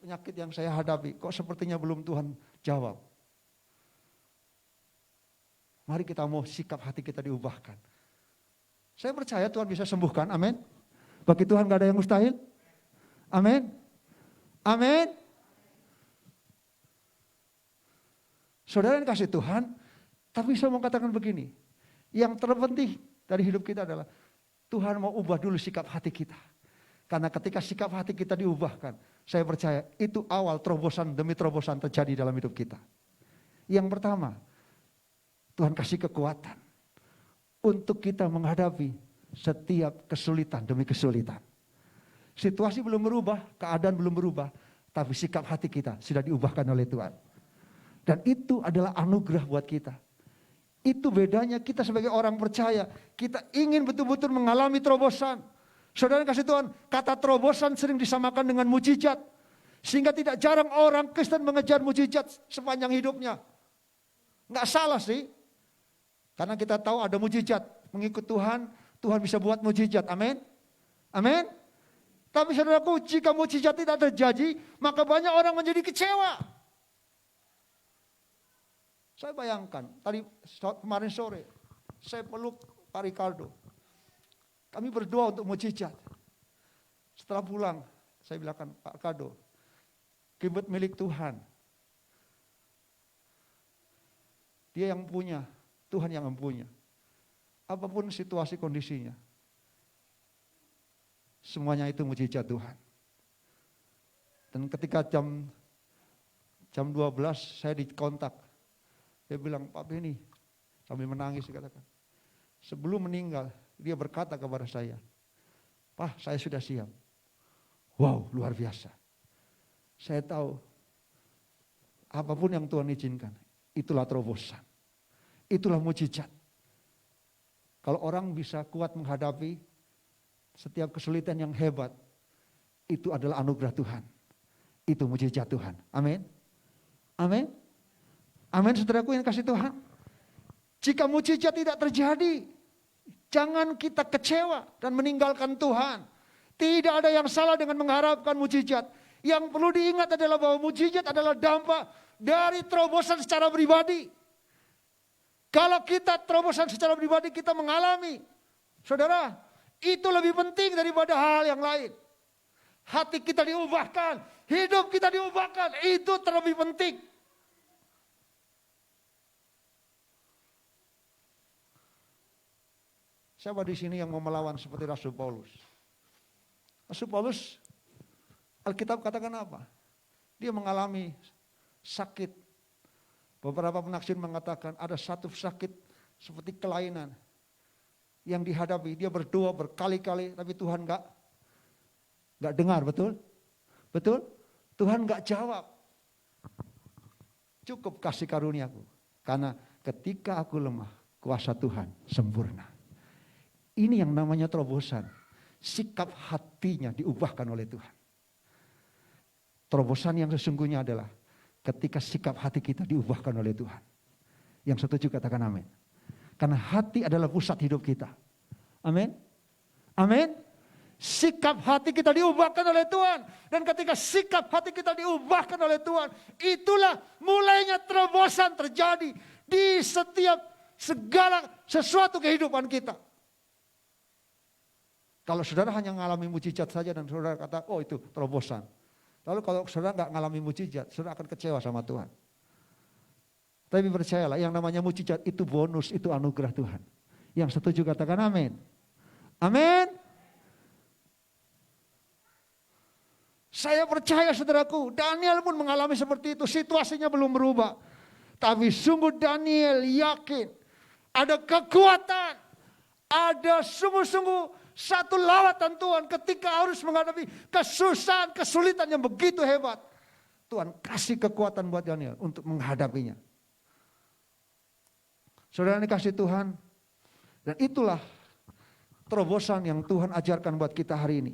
Penyakit yang saya hadapi, kok sepertinya belum Tuhan jawab. Mari kita mau sikap hati kita diubahkan. Saya percaya Tuhan bisa sembuhkan, amin. Bagi Tuhan gak ada yang mustahil. Amin. Amin. Saudara yang kasih Tuhan, tapi saya mau katakan begini. Yang terpenting dari hidup kita adalah Tuhan mau ubah dulu sikap hati kita. Karena ketika sikap hati kita diubahkan, saya percaya itu awal terobosan demi terobosan terjadi dalam hidup kita. Yang pertama, Tuhan kasih kekuatan untuk kita menghadapi setiap kesulitan demi kesulitan. Situasi belum berubah, keadaan belum berubah, tapi sikap hati kita sudah diubahkan oleh Tuhan. Dan itu adalah anugerah buat kita. Itu bedanya kita sebagai orang percaya, kita ingin betul-betul mengalami terobosan. Saudara yang kasih Tuhan, kata terobosan sering disamakan dengan mujizat. Sehingga tidak jarang orang Kristen mengejar mujizat sepanjang hidupnya. Nggak salah sih. Karena kita tahu ada mujizat. Mengikut Tuhan, Tuhan bisa buat mujizat. Amin. Amin. Tapi saudaraku, jika mujizat tidak terjadi, maka banyak orang menjadi kecewa. Saya bayangkan, kemarin sore, saya peluk Pak Ricardo. Kami berdoa untuk mujizat. Setelah pulang, saya bilangkan, Pak Ricardo, kibet milik Tuhan. Dia yang punya, Tuhan yang mempunyai. Apapun situasi kondisinya, semuanya itu mujizat Tuhan. Dan ketika jam 12 saya dikontak, dia bilang, Pak Beni, sambil menangis dikatakan, sebelum meninggal dia berkata kepada saya, Pak, saya sudah siap. Wow, luar biasa. Saya tahu apapun yang Tuhan izinkan, itulah terobosan. Itulah mujizat. Kalau orang bisa kuat menghadapi setiap kesulitan yang hebat, itu adalah anugerah Tuhan. Itu mujizat Tuhan. Amin. Amin. Amin, saudaraku yang kasih Tuhan. Jika mujizat tidak terjadi, jangan kita kecewa dan meninggalkan Tuhan. Tidak ada yang salah dengan mengharapkan mujizat. Yang perlu diingat adalah bahwa mujizat adalah dampak dari terobosan secara pribadi. Kalau kita terobosan secara pribadi kita mengalami, saudara, itu lebih penting daripada hal yang lain. Hati kita diubahkan, hidup kita diubahkan, itu terlebih penting. Siapa di sini yang mau melawan seperti Rasul Paulus? Rasul Paulus, Alkitab katakan apa? Dia mengalami sakit. Beberapa penafsir mengatakan ada satu sakit seperti kelainan yang dihadapi. Dia berdoa berkali-kali, tapi Tuhan nggak dengar, betul? Betul? Tuhan nggak jawab. Cukup kasih karuniaku, karena ketika aku lemah, kuasa Tuhan sempurna. Ini yang namanya terobosan. Sikap hatinya diubahkan oleh Tuhan. Terobosan yang sesungguhnya adalah ketika sikap hati kita diubahkan oleh Tuhan. Yang setuju katakan amin. Karena hati adalah pusat hidup kita. Amin. Amin. Sikap hati kita diubahkan oleh Tuhan. Dan ketika sikap hati kita diubahkan oleh Tuhan, itulah mulainya terobosan terjadi di setiap segala sesuatu kehidupan kita. Kalau saudara hanya mengalami mujizat saja dan saudara kata, oh itu terobosan. Lalu kalau saudara nggak mengalami mujizat, saudara akan kecewa sama Tuhan. Tapi percayalah, yang namanya mujizat itu bonus, itu anugerah Tuhan. Yang setuju katakan amin. Amin. Saya percaya saudaraku, Daniel pun mengalami seperti itu. Situasinya belum berubah. Tapi sungguh Daniel yakin ada kekuatan, ada sungguh-sungguh satu lawatan Tuhan ketika harus menghadapi kesusahan, kesulitan yang begitu hebat. Tuhan kasih kekuatan buat Daniel untuk menghadapinya. Saudara dikasih Tuhan. Dan itulah terobosan yang Tuhan ajarkan buat kita hari ini.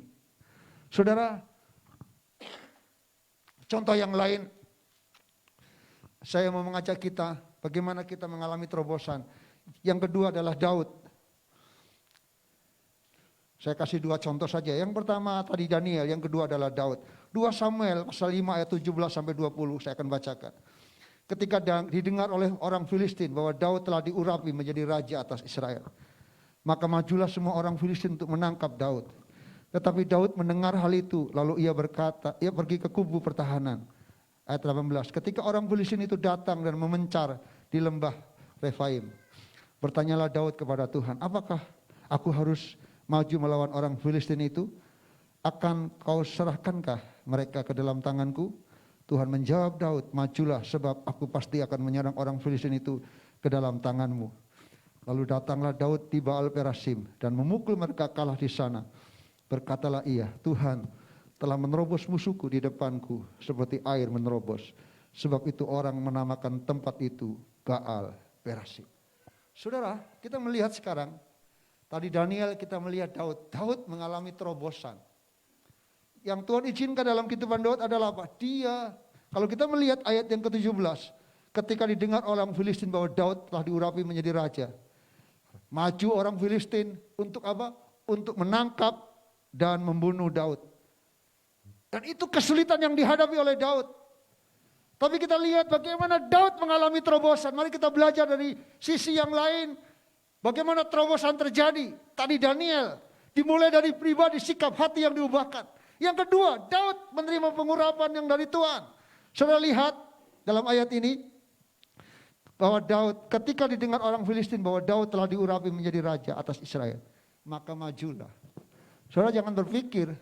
Saudara, contoh yang lain. Saya mau mengajak kita bagaimana kita mengalami terobosan. Yang kedua adalah Daud. Saya kasih dua contoh saja. Yang pertama tadi Daniel, yang kedua adalah Daud. 2 Samuel pasal 5 ayat 17 sampai 20 saya akan bacakan. Ketika didengar oleh orang Filistin bahwa Daud telah diurapi menjadi raja atas Israel, maka majulah semua orang Filistin untuk menangkap Daud. Tetapi Daud mendengar hal itu, lalu ia berkata, ia pergi ke kubu pertahanan. Ayat 18. Ketika orang Filistin itu datang dan memencar di lembah Refaim, bertanyalah Daud kepada Tuhan, apakah aku harus maju melawan orang Filistin itu? Akan kau serahkankah mereka ke dalam tanganku? Tuhan menjawab Daud, majulah sebab aku pasti akan menyerang orang Filistin itu ke dalam tanganmu. Lalu datanglah Daud di Baal Perasim dan memukul mereka kalah di sana. Berkatalah ia, Tuhan telah menerobos musuhku di depanku seperti air menerobos. Sebab itu orang menamakan tempat itu Baal Perasim. Saudara, kita melihat sekarang, tadi Daniel kita melihat Daud. Daud mengalami terobosan. Yang Tuhan izinkan dalam kehidupan Daud adalah apa? Dia, kalau kita melihat ayat yang ke-17, ketika didengar orang Filistin bahwa Daud telah diurapi menjadi raja. Maju orang Filistin untuk apa? Untuk menangkap dan membunuh Daud. Dan itu kesulitan yang dihadapi oleh Daud. Tapi kita lihat bagaimana Daud mengalami terobosan. Mari kita belajar dari sisi yang lain. Bagaimana terobosan terjadi. Tadi Daniel dimulai dari pribadi, sikap hati yang diubahkan. Yang kedua, Daud menerima pengurapan yang dari Tuhan. Saudara lihat dalam ayat ini. bahwa Daud, ketika didengar orang Filistin bahwa Daud telah diurapi menjadi raja atas Israel, maka majulah. Saudara jangan berpikir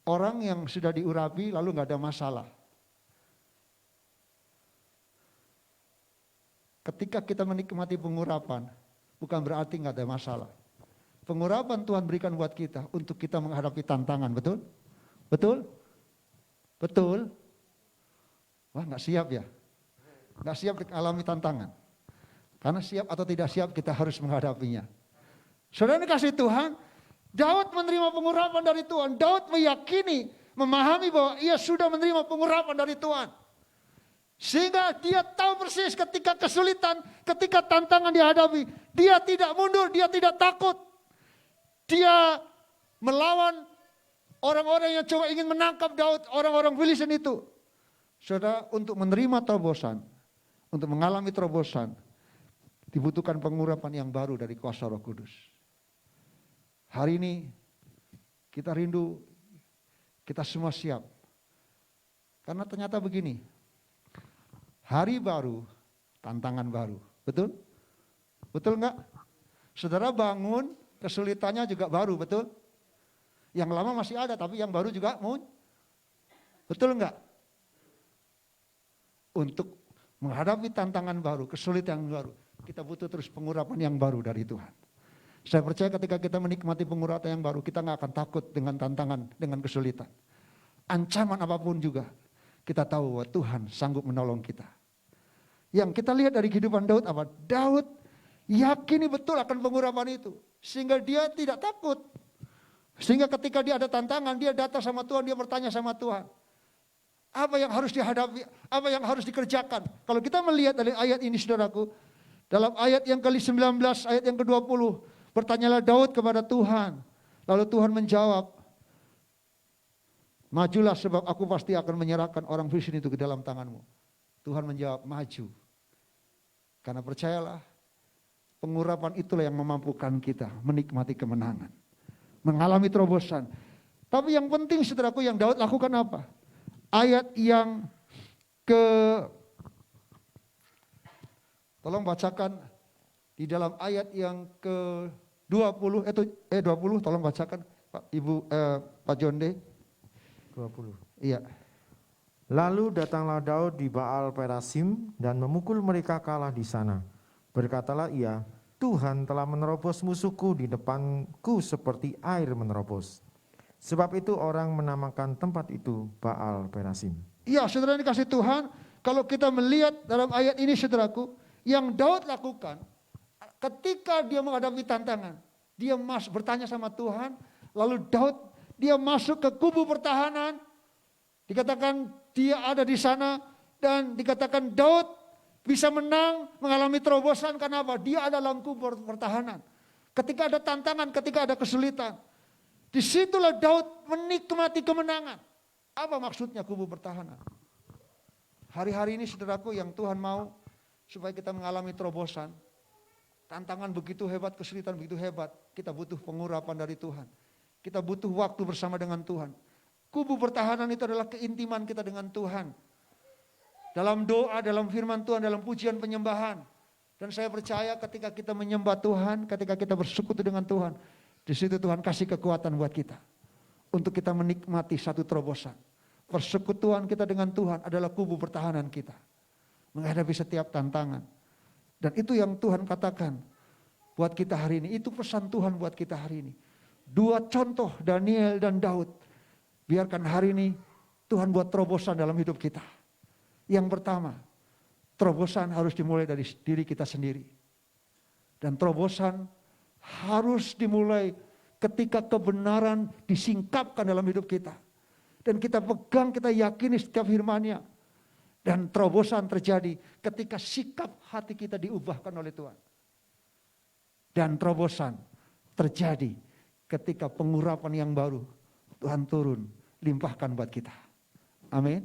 orang yang sudah diurapi lalu nggak ada masalah. Ketika kita menikmati pengurapan, bukan berarti nggak ada masalah. Pengurapan Tuhan berikan buat kita untuk kita menghadapi tantangan, betul? Betul? Betul? Wah, nggak siap ya? Nggak siap mengalami tantangan. Karena siap atau tidak siap kita harus menghadapinya. Saudara dikasih Tuhan, Daud menerima pengurapan dari Tuhan. Daud meyakini, memahami bahwa ia sudah menerima pengurapan dari Tuhan. Sehingga dia tahu persis ketika kesulitan, ketika tantangan dihadapi, dia tidak mundur, dia tidak takut. Dia melawan orang-orang yang coba ingin menangkap Daud, orang-orang Filistin itu. Saudara, untuk menerima terobosan, untuk mengalami terobosan, dibutuhkan pengurapan yang baru dari kuasa Roh Kudus. Hari ini kita rindu, kita semua siap. Karena ternyata begini, hari baru, tantangan baru. Betul? Betul enggak? Saudara bangun, kesulitannya juga baru, betul? Yang lama masih ada, tapi yang baru juga betul enggak? Untuk menghadapi tantangan baru, kesulitan yang baru, kita butuh terus pengurapan yang baru dari Tuhan. Saya percaya ketika kita menikmati pengurapan yang baru, kita nggak akan takut dengan tantangan, dengan kesulitan. Ancaman apapun juga, kita tahu bahwa Tuhan sanggup menolong kita. Yang kita lihat dari kehidupan Daud apa? Daud yakini betul akan pengurapan itu. Sehingga dia tidak takut. Sehingga ketika dia ada tantangan, dia datang sama Tuhan, dia bertanya sama Tuhan. Apa yang harus dihadapi, apa yang harus dikerjakan. Kalau kita melihat dari ayat ini saudaraku, dalam ayat yang ke-19, ayat yang ke-20, bertanyalah Daud kepada Tuhan. Lalu Tuhan menjawab, majulah sebab aku pasti akan menyerahkan orang Filistin itu ke dalam tanganmu. Tuhan menjawab, maju. Karena percayalah, pengurapan itulah yang memampukan kita menikmati kemenangan. Mengalami terobosan. Tapi yang penting saudaraku, yang Daud lakukan apa? Ayat yang tolong bacakan di dalam ayat yang ke-20 20 tolong bacakan Pak Ibu Pak Jonde 20. Iya. Lalu datanglah Daud di Baal Perasim dan memukul mereka kalah di sana. Berkatalah ia, Tuhan telah menerobos musuhku di depanku seperti air menerobos. Sebab itu orang menamakan tempat itu Baal Perasim. Iya, saudara dikasih Tuhan, kalau kita melihat dalam ayat ini saudaraku, yang Daud lakukan ketika dia menghadapi tantangan, dia bertanya sama Tuhan, lalu Daud dia masuk ke kubu pertahanan, dikatakan dia ada di sana dan dikatakan Daud bisa menang, mengalami terobosan karena apa? Dia ada dalam kubu pertahanan. Ketika ada tantangan, ketika ada kesulitan, disitulah Daud menikmati kemenangan. Apa maksudnya kubu pertahanan? Hari-hari ini saudaraku yang Tuhan mau supaya kita mengalami terobosan. Tantangan begitu hebat, kesulitan begitu hebat. Kita butuh pengurapan dari Tuhan. Kita butuh waktu bersama dengan Tuhan. Kubu pertahanan itu adalah keintiman kita dengan Tuhan. Dalam doa, dalam firman Tuhan, dalam pujian penyembahan. Dan saya percaya ketika kita menyembah Tuhan, ketika kita bersekutu dengan Tuhan, di situ Tuhan kasih kekuatan buat kita. Untuk kita menikmati satu terobosan. Persekutuan kita dengan Tuhan adalah kubu pertahanan kita. Menghadapi setiap tantangan. Dan itu yang Tuhan katakan buat kita hari ini. Itu pesan Tuhan buat kita hari ini. Dua contoh Daniel dan Daud. Biarkan hari ini Tuhan buat terobosan dalam hidup kita. Yang pertama, terobosan harus dimulai dari diri kita sendiri. Dan terobosan harus dimulai ketika kebenaran disingkapkan dalam hidup kita. Dan kita pegang, kita yakini setiap firman-Nya. Dan terobosan terjadi ketika sikap hati kita diubahkan oleh Tuhan. Dan terobosan terjadi ketika pengurapan yang baru Tuhan turun, limpahkan buat kita. Amin.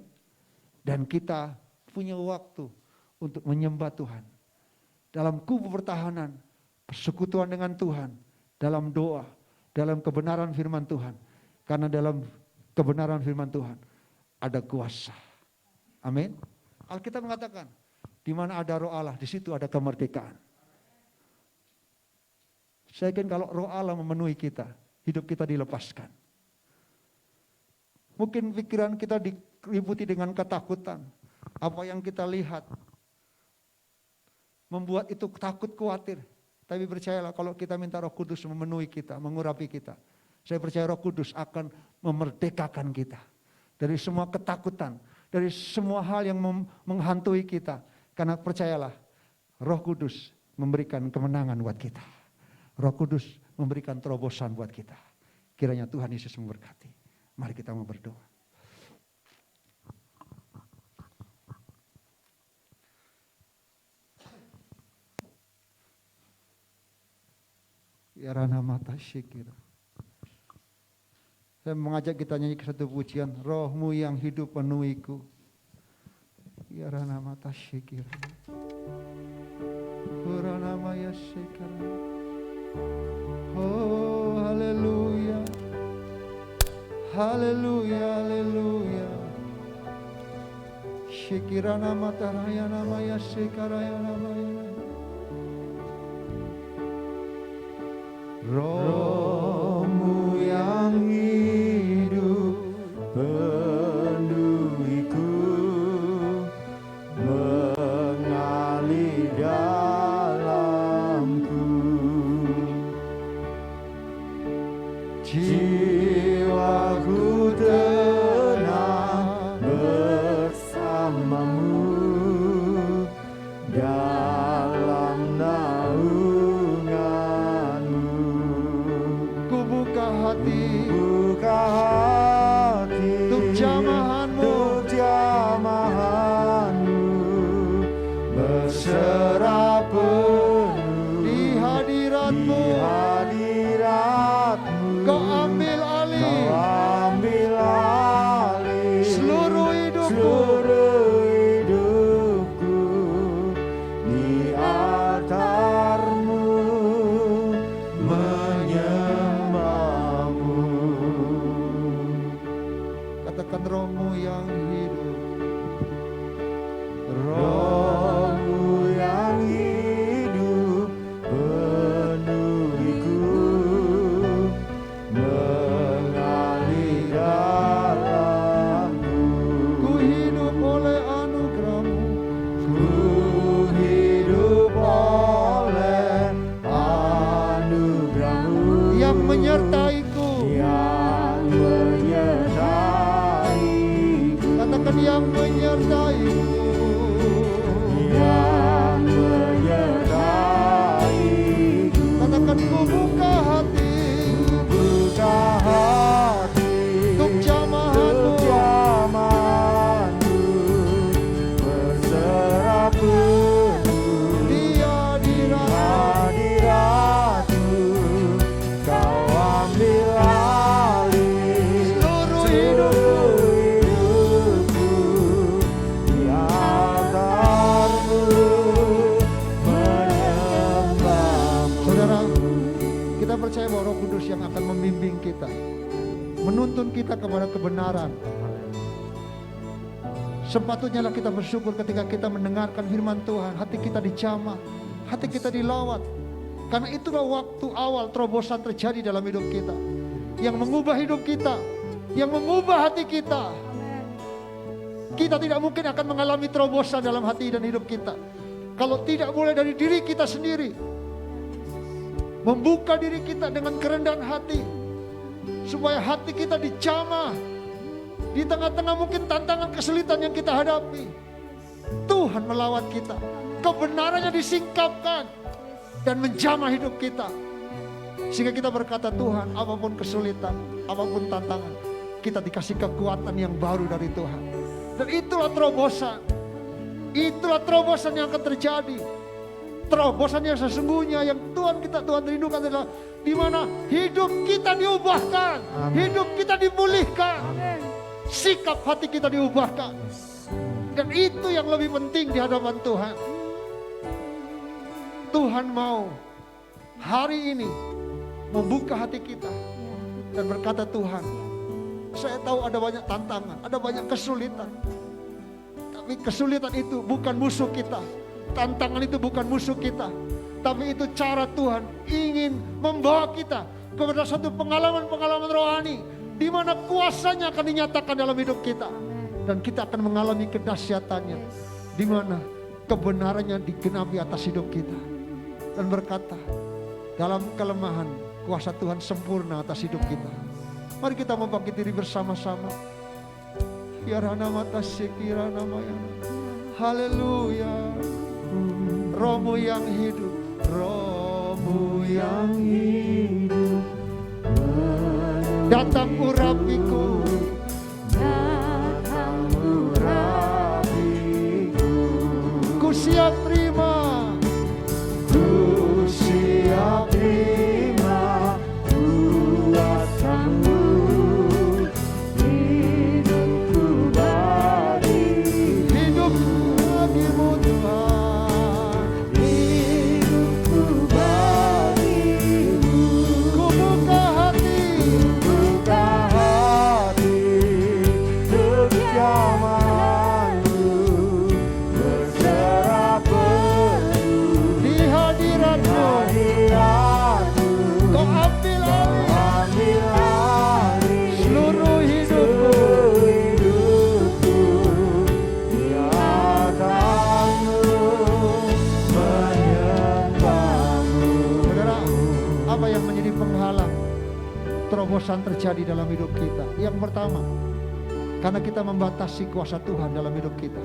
Dan kita punya waktu untuk menyembah Tuhan. Dalam kubu pertahanan, persekutuan dengan Tuhan, dalam doa, dalam kebenaran firman Tuhan. Karena dalam kebenaran firman Tuhan ada kuasa. Amin. Alkitab mengatakan, Di mana ada roh Allah, di situ ada kemerdekaan. Saya yakin kalau roh Allah memenuhi kita, hidup kita dilepaskan. Mungkin pikiran kita diliputi dengan ketakutan. Apa yang kita lihat membuat itu takut, khawatir. Tapi percayalah kalau kita minta Roh Kudus memenuhi kita, mengurapi kita. Saya percaya Roh Kudus akan memerdekakan kita dari semua ketakutan, dari semua hal yang menghantui kita. Karena percayalah, Roh Kudus memberikan kemenangan buat kita. Roh Kudus memberikan terobosan buat kita. Kiranya Tuhan Yesus memberkati. Mari kita mau berdoa. Ya Rana Mata Syikir. Saya mengajak kita nyanyi satu pujian. Rohmu yang hidup penuhiku. Ya Rana Mata Syikir. Rana Maya Syikir. Oh, haleluya. Haleluya, haleluya. Syikirana mataraya namaya sikaraya namaya. Rohmu yang hidup penuhiku, mengalir dalamku. Jiwaku tenang bersamamu dalam naunganmu. Ku buka hati untuk jamahanmu, berserah penuh di hadiratmu. Kau ambil alih seluruh hidupku di altarmu, menyembahmu. Katakan rohmu yang hidup, rohmu yang hidup penuhiku, mengalir dalamku. Ku hidup oleh anugerah-Mu, ku hidup oleh anugerah-Mu yang menyertaiku, yang menyertaiku. Katakan yang menyertaiku, yang menyertaiku. Katakan ku buka hati untuk jamahanmu, berserah penuh di hadiratmu. Kau ambil alih seluruh hidupku di altarmu, menyembahmu. Saudara, kita percaya bahwa Roh Kudus yang akan membimbing kita, menuntun kita kepada kebenaran. Sepatutnya lah kita bersyukur ketika kita mendengarkan firman Tuhan, hati kita dijamah, hati kita dilawat. Karena itulah waktu awal terobosan terjadi dalam hidup kita, yang mengubah hidup kita, yang mengubah hati kita. Kita tidak mungkin akan mengalami terobosan dalam hati dan hidup kita kalau tidak mulai dari diri kita sendiri. Membuka diri kita dengan kerendahan hati, supaya hati kita dijamah. Di tengah-tengah mungkin tantangan kesulitan yang kita hadapi, Tuhan melawat kita, kebenarannya disingkapkan dan menjamah hidup kita. Sehingga kita berkata, Tuhan, apapun kesulitan, apapun tantangan, kita dikasih kekuatan yang baru dari Tuhan. Dan itulah terobosan. Itulah terobosan yang akan terjadi. Terobosan yang sesungguhnya yang Tuhan rindukan adalah di mana hidup kita diubahkan, hidup kita dimulihkan, sikap hati kita diubahkan. Dan itu yang lebih penting di hadapan Tuhan. Tuhan mau hari ini membuka hati kita dan berkata, Tuhan, saya tahu ada banyak tantangan, ada banyak kesulitan, Tapi kesulitan itu bukan musuh kita. Tantangan itu bukan musuh kita. Tapi itu cara Tuhan ingin membawa kita kepada satu pengalaman-pengalaman rohani di mana kuasanya akan dinyatakan dalam hidup kita. Dan kita akan mengalami kedahsyatannya di mana kebenarannya digenapi atas hidup kita. Dan berkata, dalam kelemahan kuasa Tuhan sempurna atas hidup kita. Mari kita membangkit diri bersama-sama. Kirana mata sekira namayana. Haleluya. Rohmu yang hidup, Rohmu yang hidup, datang urapiku, datang urapiku. Ku siap terima, ku siap terima kuasa-Mu. Hidupku bagimu Tuhan, hidupku bagimu. Ku buka hati untuk jamaah-Mu, berserah penuh di hadirat-Mu. Kau ambil alih seluruh hidupku, di atas-Mu menyembah-Mu. Saudara, apa yang menjadi penghalang terobosan terjadi dalam hidup kita? Yang pertama, karena kita membatasi kuasa Tuhan dalam hidup kita.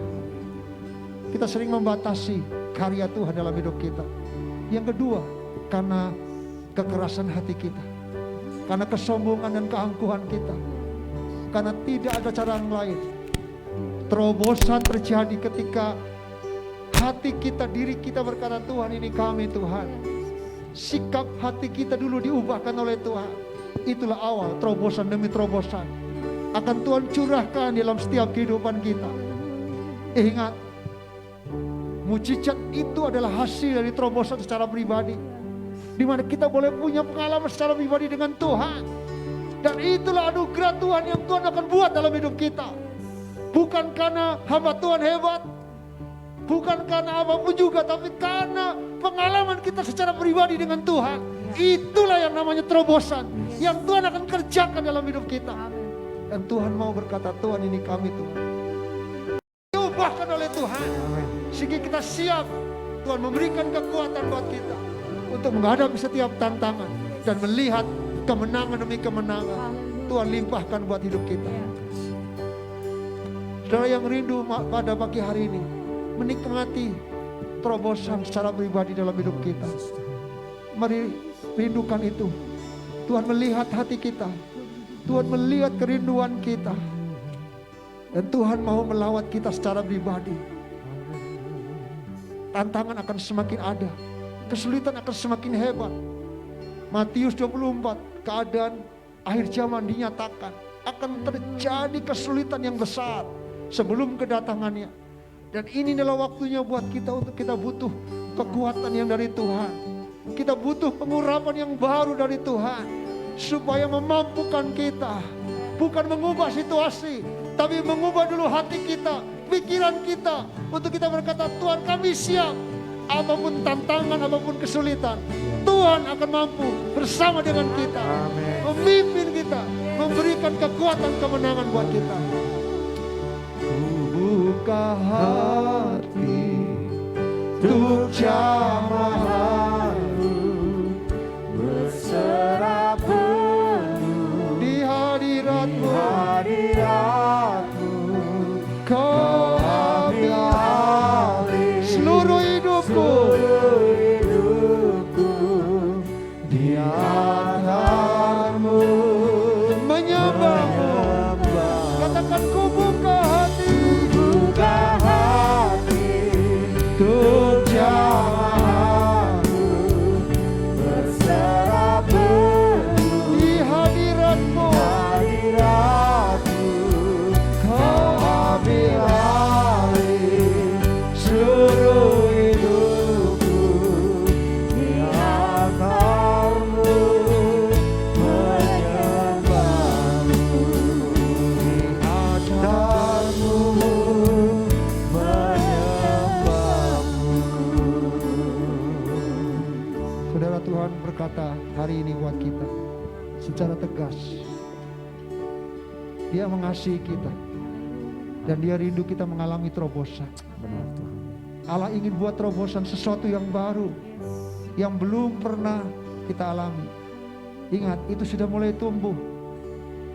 Kita sering membatasi karya Tuhan dalam hidup kita. Yang kedua, karena kekerasan hati kita, karena kesombongan dan keangkuhan kita, karena tidak ada cara yang lain. Terobosan terjadi ketika hati kita, diri kita berkata, Tuhan ini kami Tuhan. Sikap hati kita dulu diubahkan oleh Tuhan. Itulah awal terobosan demi terobosan akan Tuhan curahkan dalam setiap kehidupan kita. Ingat, mujizat itu adalah hasil dari terobosan secara pribadi, di mana kita boleh punya pengalaman secara pribadi dengan Tuhan. Dan itulah anugerah Tuhan yang Tuhan akan buat dalam hidup kita. Bukan karena hamba Tuhan hebat, bukan karena apapun juga, tapi karena pengalaman kita secara pribadi dengan Tuhan. Itulah yang namanya terobosan yang Tuhan akan kerjakan dalam hidup kita. Dan Tuhan mau berkata, Tuhan ini kami Tuhan. Diubahkan oleh Tuhan, sehingga kita siap. Tuhan memberikan kekuatan buat kita untuk menghadapi setiap tantangan dan melihat kemenangan demi kemenangan Tuhan limpahkan buat hidup kita. Saudara yang rindu pada pagi hari ini menikmati terobosan secara pribadi dalam hidup kita, mari rindukan itu. Tuhan melihat hati kita, Tuhan melihat kerinduan kita, dan Tuhan mau melawat kita secara pribadi. Tantangan akan semakin ada, kesulitan akan semakin hebat. Matius 24, keadaan akhir zaman dinyatakan akan terjadi kesulitan yang besar sebelum kedatangannya. Dan ini adalah waktunya buat kita untuk kita butuh kekuatan yang dari Tuhan. Kita butuh pengurapan yang baru dari Tuhan, supaya memampukan kita, bukan mengubah situasi, tapi mengubah dulu hati kita, pikiran kita, untuk kita berkata, Tuhan kami siap. Apapun tantangan, apapun kesulitan, Tuhan akan mampu bersama dengan kita, memimpin kita, memberikan kekuatan kemenangan buat kita. Buka hati untuk jamaah-Mu, berserah penuh di hadirat-Mu. Kau ambil alih seluruh hidupku, di atas-Mu menyembah-Mu. Katakan, ku buka hati untuk jamaah-Mu, berserah penuh di hadirat-Mu. Kau ambil alih seluruh hidupku, di atas-Mu menyembah-Mu, di atas hari ini buat kita secara tegas. Dia mengasihi kita dan Dia rindu kita mengalami terobosan. Benar Tuhan. Allah ingin buat terobosan, sesuatu yang baru yang belum pernah kita alami. Ingat, itu sudah mulai tumbuh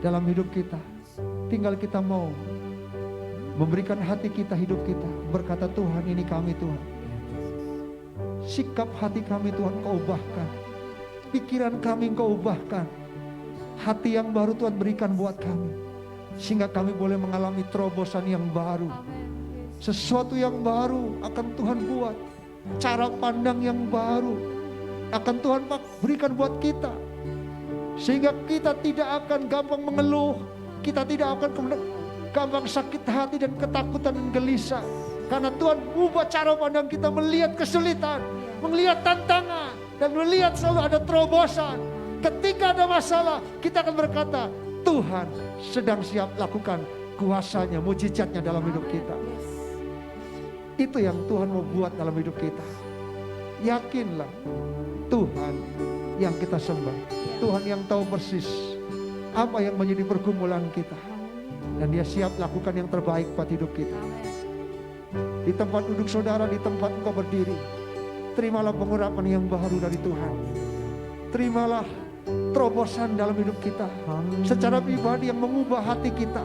dalam hidup kita. Tinggal kita mau memberikan hati kita, hidup kita, berkata, Tuhan, ini kami Tuhan. Sikap hati kami Tuhan Kau ubahkan, pikiran kami Kau ubahkan, hati yang baru Tuhan berikan buat kami, sehingga kami boleh mengalami terobosan yang baru. Sesuatu yang baru akan Tuhan buat, cara pandang yang baru akan Tuhan berikan buat kita, sehingga kita tidak akan gampang mengeluh, kita tidak akan gampang sakit hati dan ketakutan dan gelisah. Karena Tuhan ubah cara pandang kita melihat kesulitan, melihat tantangan, dan melihat selalu ada terobosan. Ketika ada masalah, kita akan berkata, Tuhan sedang siap lakukan kuasanya, mujizatnya dalam hidup kita. Itu yang Tuhan mau buat dalam hidup kita. Yakinlah, Tuhan yang kita sembah, Tuhan yang tahu persis apa yang menjadi pergumulan kita, dan Dia siap lakukan yang terbaik buat hidup kita. Di tempat duduk saudara, di tempat engkau berdiri, terimalah pengurapan yang baru dari Tuhan. Terimalah terobosan dalam hidup kita secara pribadi yang mengubah hati kita,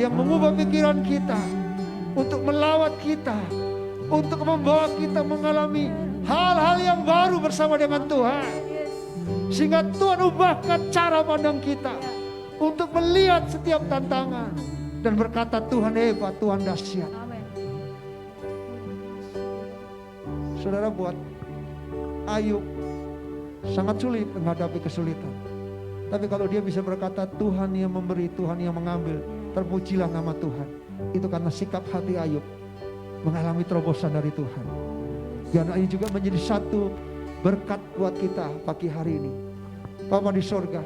yang mengubah pikiran kita, untuk melawat kita, untuk membawa kita mengalami hal-hal yang baru bersama dengan Tuhan. Sehingga Tuhan ubahkan cara pandang kita untuk melihat setiap tantangan dan berkata, Tuhan hebat, Tuhan dahsyat. Saudara, buat Ayub sangat sulit menghadapi kesulitan. Tapi kalau dia bisa berkata, Tuhan yang memberi, Tuhan yang mengambil, terpujilah nama Tuhan. Itu karena sikap hati Ayub mengalami terobosan dari Tuhan. Dan ini juga menjadi satu berkat buat kita pagi hari ini. Bapa di sorga,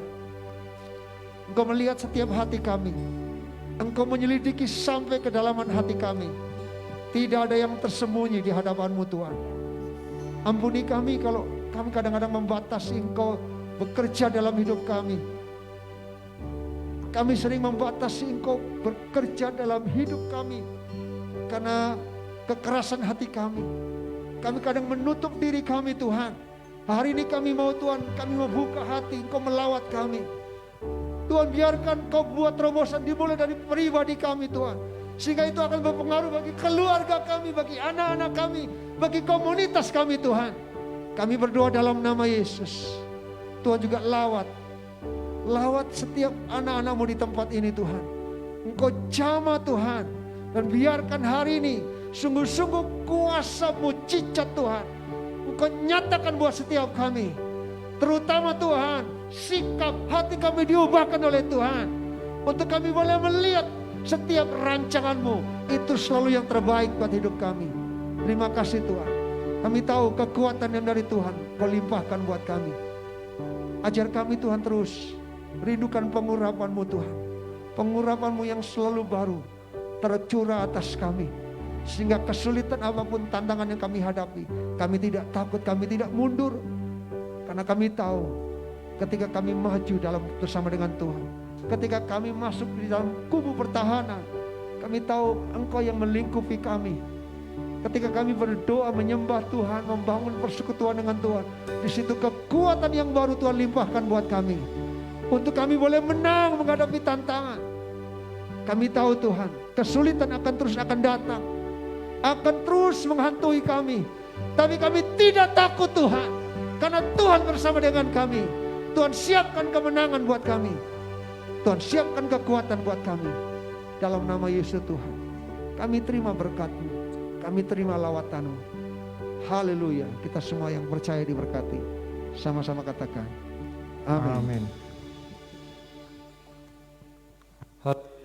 Engkau melihat setiap hati kami, Engkau menyelidiki sampai kedalaman hati kami. Tidak ada yang tersembunyi di hadapan-Mu Tuhan. Ampuni kami kalau kami kadang-kadang membatasi Engkau bekerja dalam hidup kami. Kami sering membatasi Engkau bekerja dalam hidup kami karena kekerasan hati kami. Kami kadang menutup diri kami Tuhan. Hari ini kami mau Tuhan, kami mau buka hati, Engkau melawat kami. Tuhan, biarkan Kau buat terobosan dimulai dari pribadi kami Tuhan. Sehingga itu akan berpengaruh bagi keluarga kami, bagi anak-anak kami, bagi komunitas kami Tuhan. Kami berdoa dalam nama Yesus. Tuhan juga lawat setiap anak-anak-Mu di tempat ini Tuhan. Engkau jamah Tuhan. Dan biarkan hari ini sungguh-sungguh kuasa mujizat Tuhan Engkau nyatakan buat setiap kami. Terutama Tuhan, sikap hati kami diubahkan oleh Tuhan. Untuk kami boleh melihat setiap rancangan-Mu itu selalu yang terbaik buat hidup kami. Terima kasih Tuhan. Kami tahu kekuatan yang dari Tuhan Kau limpahkan buat kami. Ajar kami Tuhan terus rindukan pengurapan-Mu Tuhan. Pengurapan-Mu yang selalu baru tercurah atas kami. Sehingga kesulitan apapun tantangan yang kami hadapi, kami tidak takut, kami tidak mundur. Karena kami tahu ketika kami maju dalam bersama dengan Tuhan, ketika kami masuk di dalam kubu pertahanan, kami tahu Engkau yang melingkupi kami. Ketika kami berdoa menyembah Tuhan, membangun persekutuan dengan Tuhan, di situ kekuatan yang baru Tuhan limpahkan buat kami. Untuk kami boleh menang menghadapi tantangan. Kami tahu Tuhan, kesulitan akan terus datang, akan terus menghantui kami. Tapi kami tidak takut Tuhan, karena Tuhan bersama dengan kami. Tuhan siapkan kemenangan buat kami. Tuhan siapkan kekuatan buat kami. Dalam nama Yesus Tuhan, kami terima berkat-Mu, kami terima lawatan-Mu. Haleluya. Kita semua yang percaya diberkati. Sama-sama katakan amin.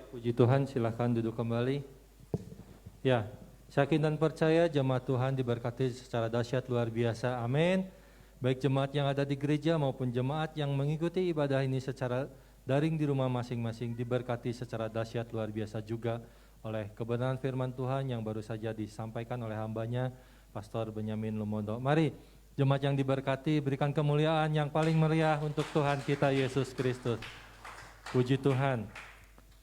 Puji Tuhan, silakan duduk kembali. Ya, yakin dan percaya jemaat Tuhan diberkati secara dahsyat luar biasa. Amin. Baik jemaat yang ada di gereja maupun jemaat yang mengikuti ibadah ini secara daring di rumah masing-masing diberkati secara dahsyat luar biasa juga oleh kebenaran firman Tuhan yang baru saja disampaikan oleh hambanya Pastor Benyamin Lumondo. Mari Jemaat yang diberkati, berikan kemuliaan yang paling meriah untuk Tuhan kita Yesus Kristus. Puji Tuhan.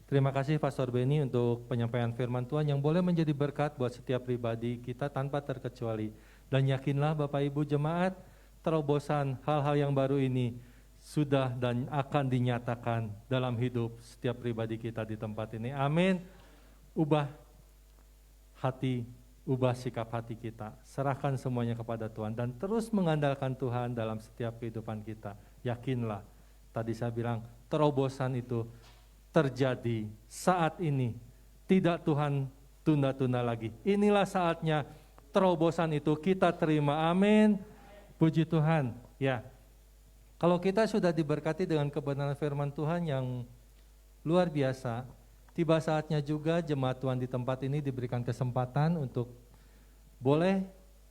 Terima kasih Pastor Benny untuk penyampaian firman Tuhan yang boleh menjadi berkat buat setiap pribadi kita tanpa terkecuali. Dan yakinlah Bapak Ibu jemaat, terobosan hal-hal yang baru ini sudah dan akan dinyatakan dalam hidup setiap pribadi kita di tempat ini. Amin. Ubah hati, ubah sikap hati kita. Serahkan semuanya kepada Tuhan dan terus mengandalkan Tuhan dalam setiap kehidupan kita. Yakinlah, tadi saya bilang terobosan itu terjadi saat ini. Tidak Tuhan tunda-tunda lagi. Inilah saatnya terobosan itu kita terima. Amin. Puji Tuhan. Ya. Kalau kita sudah diberkati dengan kebenaran firman Tuhan yang luar biasa, tiba saatnya juga jemaat Tuhan di tempat ini diberikan kesempatan untuk boleh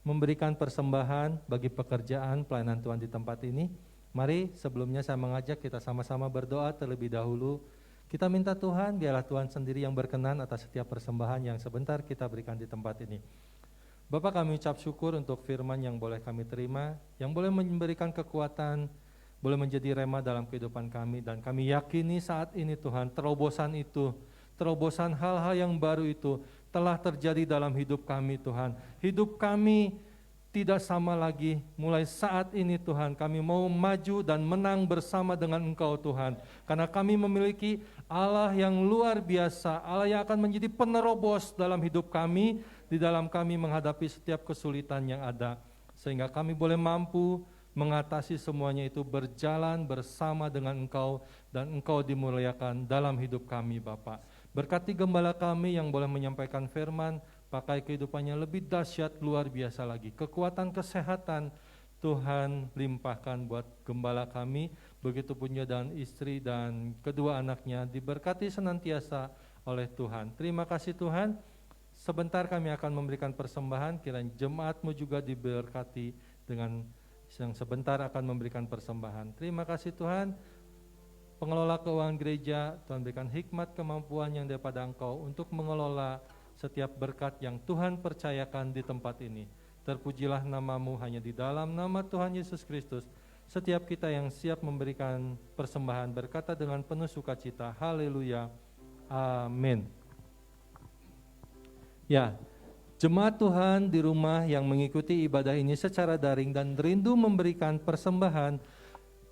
memberikan persembahan bagi pekerjaan pelayanan Tuhan di tempat ini. Mari sebelumnya saya mengajak kita sama-sama berdoa terlebih dahulu. Kita minta Tuhan, biarlah Tuhan sendiri yang berkenan atas setiap persembahan yang sebentar kita berikan di tempat ini. Bapak, kami ucap syukur untuk firman yang boleh kami terima, yang boleh memberikan kekuatan, boleh menjadi rema dalam kehidupan kami. Dan kami yakini saat ini Tuhan, terobosan itu, terobosan hal-hal yang baru itu telah terjadi dalam hidup kami Tuhan. Hidup kami tidak sama lagi, mulai saat ini Tuhan kami mau maju dan menang bersama dengan Engkau Tuhan. Karena kami memiliki Allah yang luar biasa, Allah yang akan menjadi penerobos dalam hidup kami, di dalam kami menghadapi setiap kesulitan yang ada. Sehingga kami boleh mampu mengatasi semuanya itu berjalan bersama dengan Engkau dan Engkau dimuliakan dalam hidup kami Bapa. Berkati gembala kami yang boleh menyampaikan firman, pakai kehidupannya lebih dahsyat luar biasa lagi. Kekuatan kesehatan Tuhan limpahkan buat gembala kami, begitu pun dan istri dan kedua anaknya diberkati senantiasa oleh Tuhan. Terima kasih Tuhan. Sebentar kami akan memberikan persembahan, kiranya jemaat-Mu juga diberkati dengan yang sebentar akan memberikan persembahan. Terima kasih Tuhan. Pengelola keuangan gereja, Tuhan berikan hikmat kemampuan yang daripada Engkau untuk mengelola setiap berkat yang Tuhan percayakan di tempat ini. Terpujilah nama-Mu hanya di dalam nama Tuhan Yesus Kristus. Setiap kita yang siap memberikan persembahan berkata dengan penuh sukacita, haleluya, amin. Ya, jemaat Tuhan di rumah yang mengikuti ibadah ini secara daring dan rindu memberikan persembahan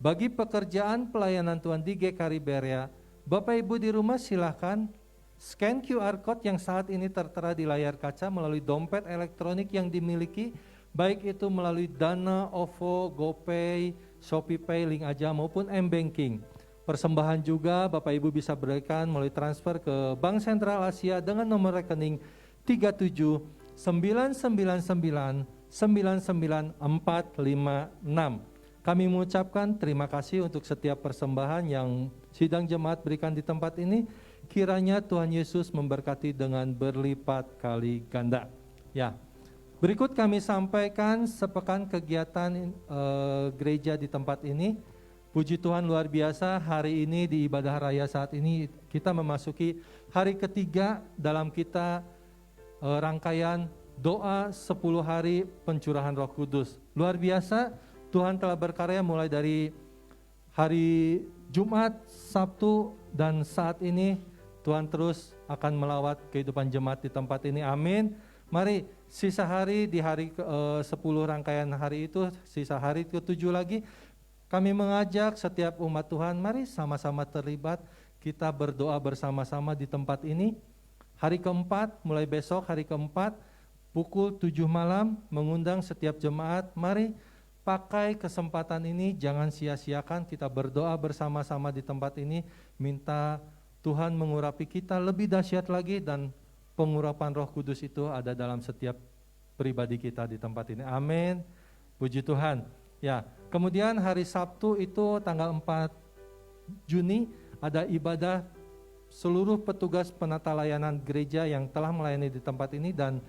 bagi pekerjaan pelayanan Tuhan di GKRI Berea, Bapak Ibu di rumah silakan scan QR Code yang saat ini tertera di layar kaca melalui dompet elektronik yang dimiliki, baik itu melalui Dana, OVO, GoPay, ShopeePay, Link Aja maupun M-Banking. Persembahan juga Bapak Ibu bisa berikan melalui transfer ke Bank Sentral Asia dengan nomor rekening 3799999456. Kami mengucapkan terima kasih untuk setiap persembahan yang sidang jemaat berikan di tempat ini. Kiranya Tuhan Yesus memberkati dengan berlipat kali ganda. Ya, berikut kami sampaikan sepekan kegiatan gereja di tempat ini. Puji Tuhan luar biasa, hari ini di ibadah raya saat ini kita memasuki hari ketiga dalam kita rangkaian doa 10 hari pencurahan Roh Kudus. Luar biasa, Tuhan telah berkarya mulai dari hari Jumat, Sabtu, dan saat ini Tuhan terus akan melawat kehidupan jemaat di tempat ini. Amin. Mari sisa hari di hari 10 rangkaian hari itu, sisa hari ke-7 lagi, kami mengajak setiap umat Tuhan, mari sama-sama terlibat, kita berdoa bersama-sama di tempat ini. Hari keempat, mulai besok hari keempat, pukul 7 malam, mengundang setiap jemaat, mari pakai kesempatan ini, jangan sia-siakan, kita berdoa bersama-sama di tempat ini, minta Tuhan mengurapi kita lebih dahsyat lagi, dan pengurapan Roh Kudus itu ada dalam setiap pribadi kita di tempat ini. Amin. Puji Tuhan. Ya, kemudian hari Sabtu itu tanggal 4 Juni ada ibadah seluruh petugas penata layanan gereja yang telah melayani di tempat ini, dan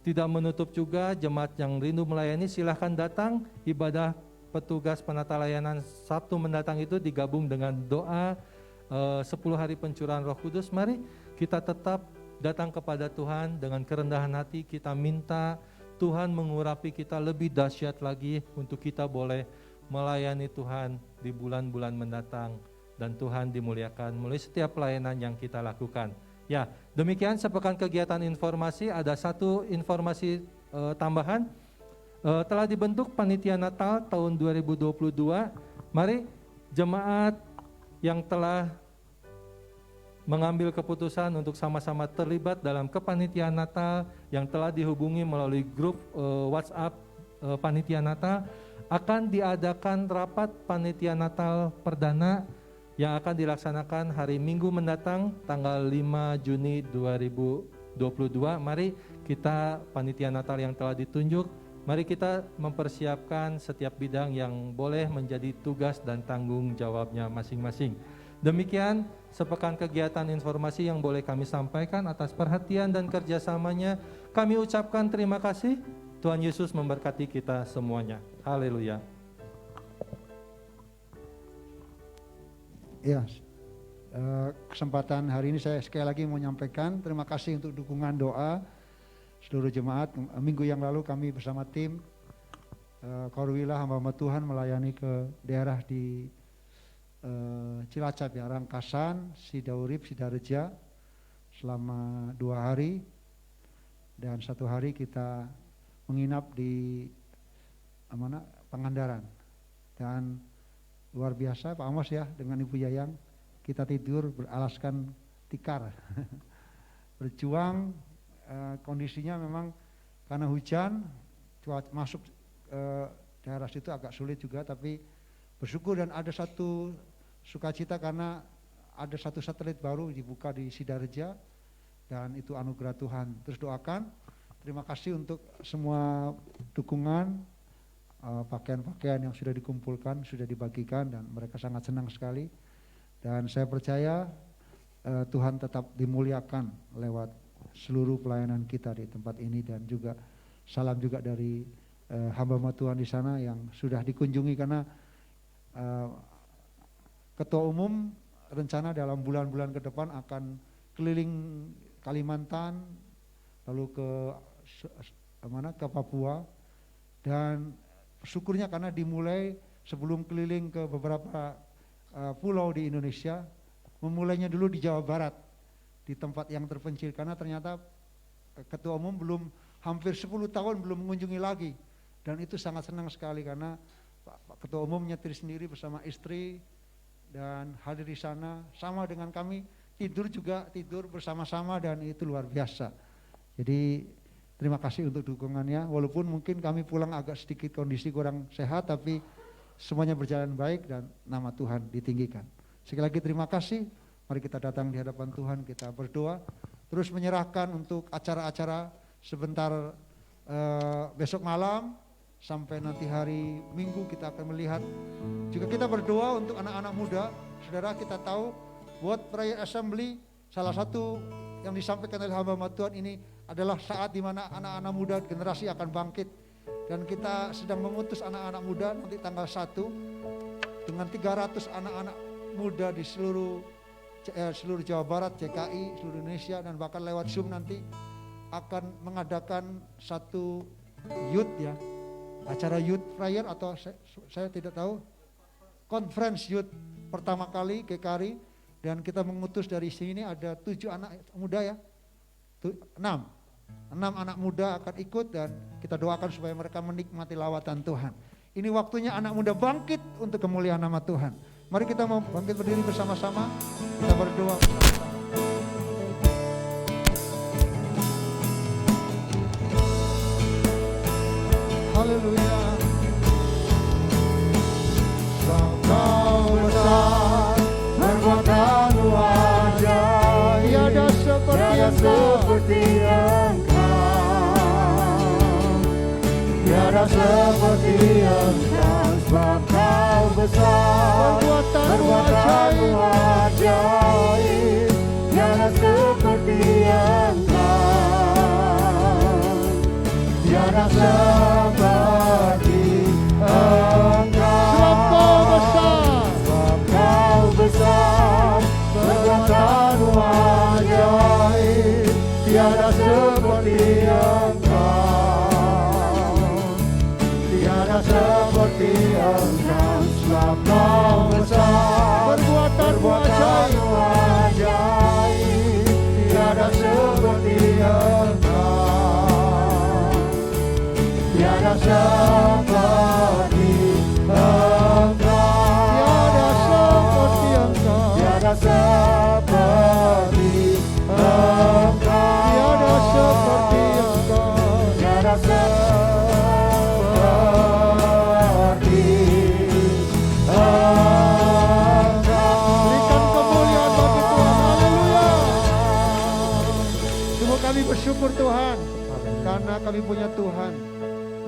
tidak menutup juga jemaat yang rindu melayani, silahkan datang. Ibadah petugas penata layanan Sabtu mendatang itu digabung dengan doa 10 hari pencurahan Roh Kudus. Mari kita tetap datang kepada Tuhan dengan kerendahan hati, kita minta Tuhan mengurapi kita lebih dahsyat lagi untuk kita boleh melayani Tuhan di bulan-bulan mendatang, dan Tuhan dimuliakan melalui setiap pelayanan yang kita lakukan. Ya, demikian sepekan kegiatan informasi. Ada satu informasi tambahan, telah dibentuk panitia Natal tahun 2022. Mari jemaat yang telah mengambil keputusan untuk sama-sama terlibat dalam kepanitiaan Natal, yang telah dihubungi melalui grup WhatsApp panitia Natal, akan diadakan rapat panitia Natal perdana yang akan dilaksanakan hari Minggu mendatang tanggal 5 Juni 2022. Mari kita panitia Natal yang telah ditunjuk, mari kita mempersiapkan setiap bidang yang boleh menjadi tugas dan tanggung jawabnya masing-masing. Demikian sepekan kegiatan informasi yang boleh kami sampaikan. Atas perhatian dan kerjasamanya kami ucapkan terima kasih. Tuhan Yesus memberkati kita semuanya. Haleluya. Ya, kesempatan hari ini saya sekali lagi mau menyampaikan terima kasih untuk dukungan doa seluruh jemaat. Minggu yang lalu kami bersama tim Korwila hamba-hamba Tuhan melayani ke daerah di Cilacap ya, Rangkasan, Sidaurip, Sidareja selama 2 hari, dan 1 hari kita menginap di Pangandaran. Dan luar biasa Pak Amos ya, dengan Ibu Yayang kita tidur beralaskan tikar berjuang. Kondisinya memang karena hujan, cuaca masuk daerah situ agak sulit juga, tapi bersyukur dan ada satu sukacita karena ada satu satelit baru dibuka di Sidareja, dan itu anugerah Tuhan. Terus doakan, terima kasih untuk semua dukungan, pakaian-pakaian yang sudah dikumpulkan, sudah dibagikan, dan mereka sangat senang sekali. Dan saya percaya Tuhan tetap dimuliakan lewat seluruh pelayanan kita di tempat ini, dan juga salam juga dari hamba-hamba Tuhan di sana yang sudah dikunjungi, karena Ketua Umum rencana dalam bulan-bulan ke depan akan keliling Kalimantan, lalu ke Papua, dan syukurnya karena dimulai sebelum keliling ke beberapa pulau di Indonesia, memulainya dulu di Jawa Barat, di tempat yang terpencil, karena ternyata Ketua Umum belum hampir 10 tahun belum mengunjungi lagi, dan itu sangat senang sekali karena Pak Ketua Umum nyetir sendiri bersama istri dan hadir di sana, sama dengan kami tidur bersama-sama, dan itu luar biasa. Jadi terima kasih untuk dukungannya, walaupun mungkin kami pulang agak sedikit kondisi kurang sehat, tapi semuanya berjalan baik dan nama Tuhan ditinggikan. Sekali lagi terima kasih. Mari kita datang di hadapan Tuhan, kita berdoa, terus menyerahkan untuk acara-acara sebentar besok malam sampai nanti hari Minggu kita akan melihat. Juga kita berdoa untuk anak-anak muda. Saudara, kita tahu World Prayer Assembly, salah satu yang disampaikan oleh hamba-hamba Tuhan ini adalah saat di mana anak-anak muda generasi akan bangkit. Dan kita sedang mengutus anak-anak muda nanti tanggal 1 dengan 300 anak-anak muda di seluruh Jawa Barat, CKI, seluruh Indonesia, dan bahkan lewat Zoom nanti akan mengadakan satu youth ya, acara youth prayer, atau saya tidak tahu, conference youth pertama kali GKRI, dan kita mengutus dari sini ada 7 anak muda ya, 6 anak muda akan ikut, dan kita doakan supaya mereka menikmati lawatan Tuhan. Ini waktunya anak muda bangkit untuk kemuliaan nama Tuhan. Mari kita mau bangkit berdiri bersama-sama, kita berdoa bersama-sama. Haleluya. Engkau besar, perbuatanmu ajaib, tiada seperti tiada seperti Engkau, sebab Kau besar, perbuatanmu ajaib, tiada seperti Engkau, tiada seperti Engkau. Sebab Kau besar, perbuatanmu ajaib, tiada seperti Engkau. seperti Engkau. Tiada seperti Engkau. Tiada seperti Engkau. Tiada seperti Engkau. Tiada seperti Engkau. Berikan kemuliaan bagi Tuhan. Haleluya. Sungguh kami bersyukur Tuhan, karena kami punya Tuhan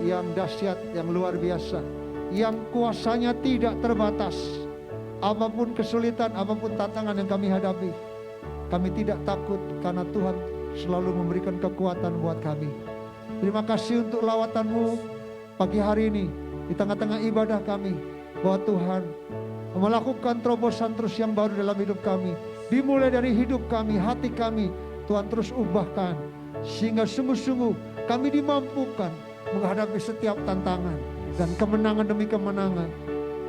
yang dahsyat, yang luar biasa, yang kuasanya tidak terbatas. Apapun kesulitan, apapun tantangan yang kami hadapi, kami tidak takut karena Tuhan selalu memberikan kekuatan buat kami. Terima kasih untuk lawatan-Mu pagi hari ini di tengah-tengah ibadah kami, bahwa Tuhan melakukan terobosan terus yang baru dalam hidup kami. Dimulai dari hidup kami, hati kami, Tuhan terus ubahkan, sehingga sungguh-sungguh kami dimampukan menghadapi setiap tantangan dan kemenangan demi kemenangan.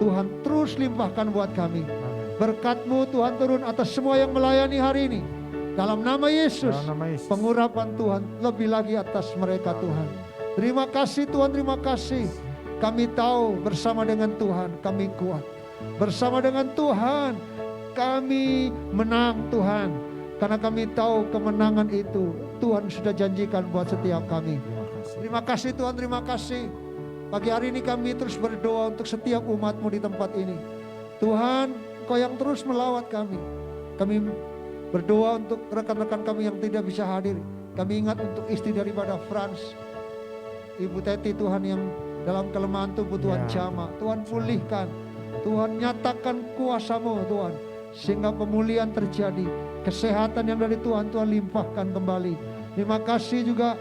Tuhan terus limpahkan buat kami. Berkat-Mu Tuhan turun atas semua yang melayani hari ini. Dalam nama Yesus, pengurapan Tuhan lebih lagi atas mereka Tuhan. Terima kasih Tuhan, terima kasih. Kami tahu bersama dengan Tuhan kami kuat. Bersama dengan Tuhan kami menang Tuhan. Karena kami tahu kemenangan itu Tuhan sudah janjikan buat setiap kami. Terima kasih Tuhan, terima kasih. Pagi hari ini kami terus berdoa untuk setiap umat-Mu di tempat ini. Tuhan, Engkau yang terus melawat kami. Kami berdoa untuk rekan-rekan kami yang tidak bisa hadir. Kami ingat untuk istri daripada Frans, Ibu Teti Tuhan, yang dalam kelemahan tubuh Tuhan jamah. Tuhan pulihkan, Tuhan nyatakan kuasa-Mu Tuhan, sehingga pemulihan terjadi. Kesehatan yang dari Tuhan, Tuhan limpahkan kembali. Terima kasih juga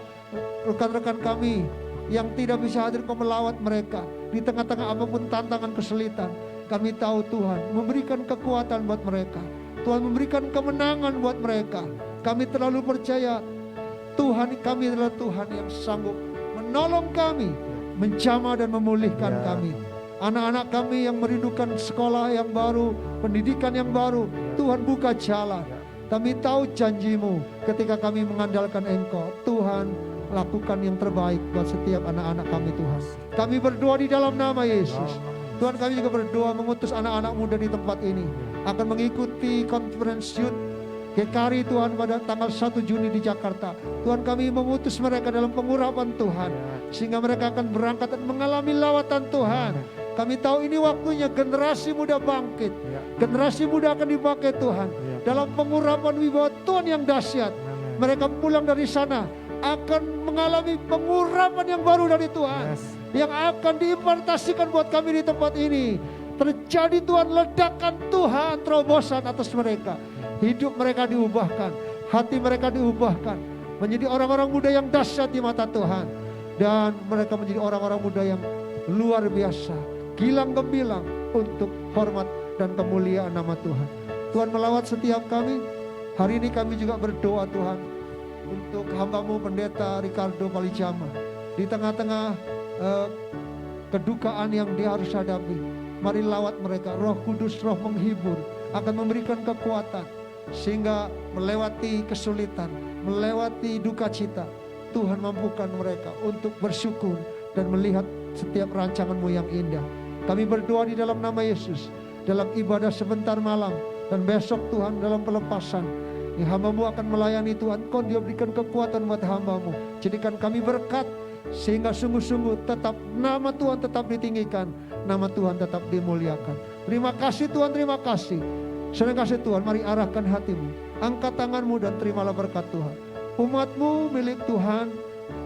rekan-rekan kami yang tidak bisa hadir, Kau melawat mereka di tengah-tengah apapun tantangan kesulitan. Kami tahu Tuhan memberikan kekuatan buat mereka. Tuhan memberikan kemenangan buat mereka. Kami terlalu percaya Tuhan kami adalah Tuhan yang sanggup menolong kami, menjamah dan memulihkan kami. Anak-anak kami yang merindukan sekolah yang baru, pendidikan yang baru, Tuhan buka jalan. Kami tahu janji-Mu ketika kami mengandalkan Engkau. Tuhan, lakukan yang terbaik buat setiap anak-anak kami Tuhan. Kami berdoa di dalam nama Yesus. Tuhan, kami juga berdoa mengutus anak-anak muda di tempat ini akan mengikuti conference youth GKRI Tuhan pada tanggal 1 Juni di Jakarta. Tuhan, kami mengutus mereka dalam pengurapan Tuhan, sehingga mereka akan berangkat dan mengalami lawatan Tuhan. Kami tahu ini waktunya generasi muda bangkit. Generasi muda akan dipakai Tuhan dalam pengurapan wibawa Tuhan yang dahsyat. Mereka pulang dari sana akan mengalami pengurapan yang baru dari Tuhan, yang akan diimpartasikan buat kami di tempat ini. Terjadi Tuhan, ledakan Tuhan, terobosan atas mereka. Hidup mereka diubahkan, hati mereka diubahkan, menjadi orang-orang muda yang dahsyat di mata Tuhan. Dan mereka menjadi orang-orang muda yang luar biasa, gilang gemilang untuk hormat dan kemuliaan nama Tuhan. Tuhan melawat setiap kami. Hari ini kami juga berdoa Tuhan untuk hamba-Mu Pendeta Ricardo Palijama. Di tengah-tengah kedukaan yang dia harus hadapi, mari lawat mereka. Roh Kudus, Roh menghibur, akan memberikan kekuatan, sehingga melewati kesulitan, melewati duka cita, Tuhan mampukan mereka untuk bersyukur dan melihat setiap rancangan-Mu yang indah. Kami berdoa di dalam nama Yesus, dalam ibadah sebentar malam dan besok Tuhan dalam pelepasan, hamba-Mu akan melayani Tuhan. Kau dia berikan kekuatan buat hamba-Mu, jadikan kami berkat, sehingga sungguh-sungguh tetap nama Tuhan tetap ditinggikan, nama Tuhan tetap dimuliakan. Terima kasih Tuhan, terima kasih. Terima kasih Tuhan, mari arahkan hatimu, angkat tanganmu dan terimalah berkat Tuhan. Umat-Mu milik Tuhan,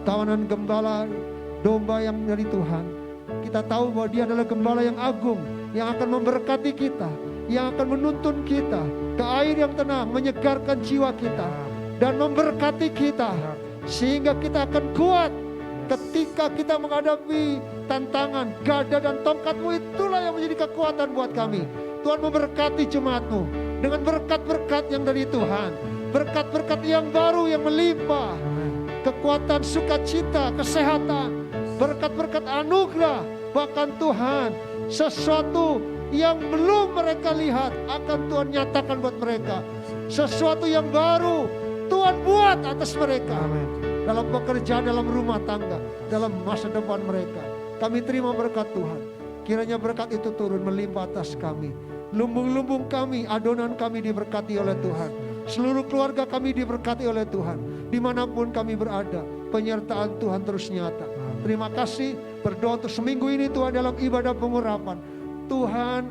tawanan gembala domba yang dari Tuhan. Kita tahu bahwa Dia adalah gembala yang agung, yang akan memberkati kita, yang akan menuntun kita ke air yang tenang, menyegarkan jiwa kita dan memberkati kita, sehingga kita akan kuat ketika kita menghadapi tantangan. Gada dan tongkat-Mu itulah yang menjadi kekuatan buat kami. Tuhan memberkati jemaat-Mu dengan berkat-berkat yang dari Tuhan, berkat-berkat yang baru yang melimpah, kekuatan sukacita, kesehatan, berkat-berkat anugerah. Bahkan Tuhan, sesuatu yang belum mereka lihat akan Tuhan nyatakan buat mereka. Sesuatu yang baru Tuhan buat atas mereka. Amin. Dalam pekerjaan, dalam rumah tangga, dalam masa depan mereka. Kami terima berkat Tuhan. Kiranya berkat itu turun melimpah atas kami. Lumbung-lumbung kami, adonan kami diberkati oleh Tuhan. Seluruh keluarga kami diberkati oleh Tuhan. Dimanapun kami berada, penyertaan Tuhan terus nyata. Terima kasih, berdoa untuk seminggu ini Tuhan dalam ibadah pengurapan. Tuhan,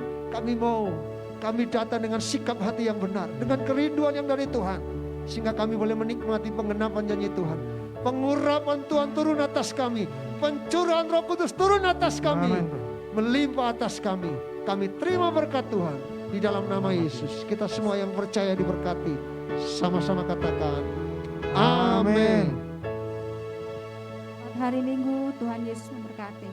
kami datang dengan sikap hati yang benar, dengan kerinduan yang dari Tuhan, sehingga kami boleh menikmati pengenapan janji Tuhan. Pengurapan Tuhan turun atas kami, pencurahan Roh Kudus turun atas kami, Amin. melimpah atas kami. Kami terima berkat Tuhan di dalam nama Yesus. Kita semua yang percaya diberkati, sama-sama katakan amin. Hari Minggu Tuhan Yesus memberkati.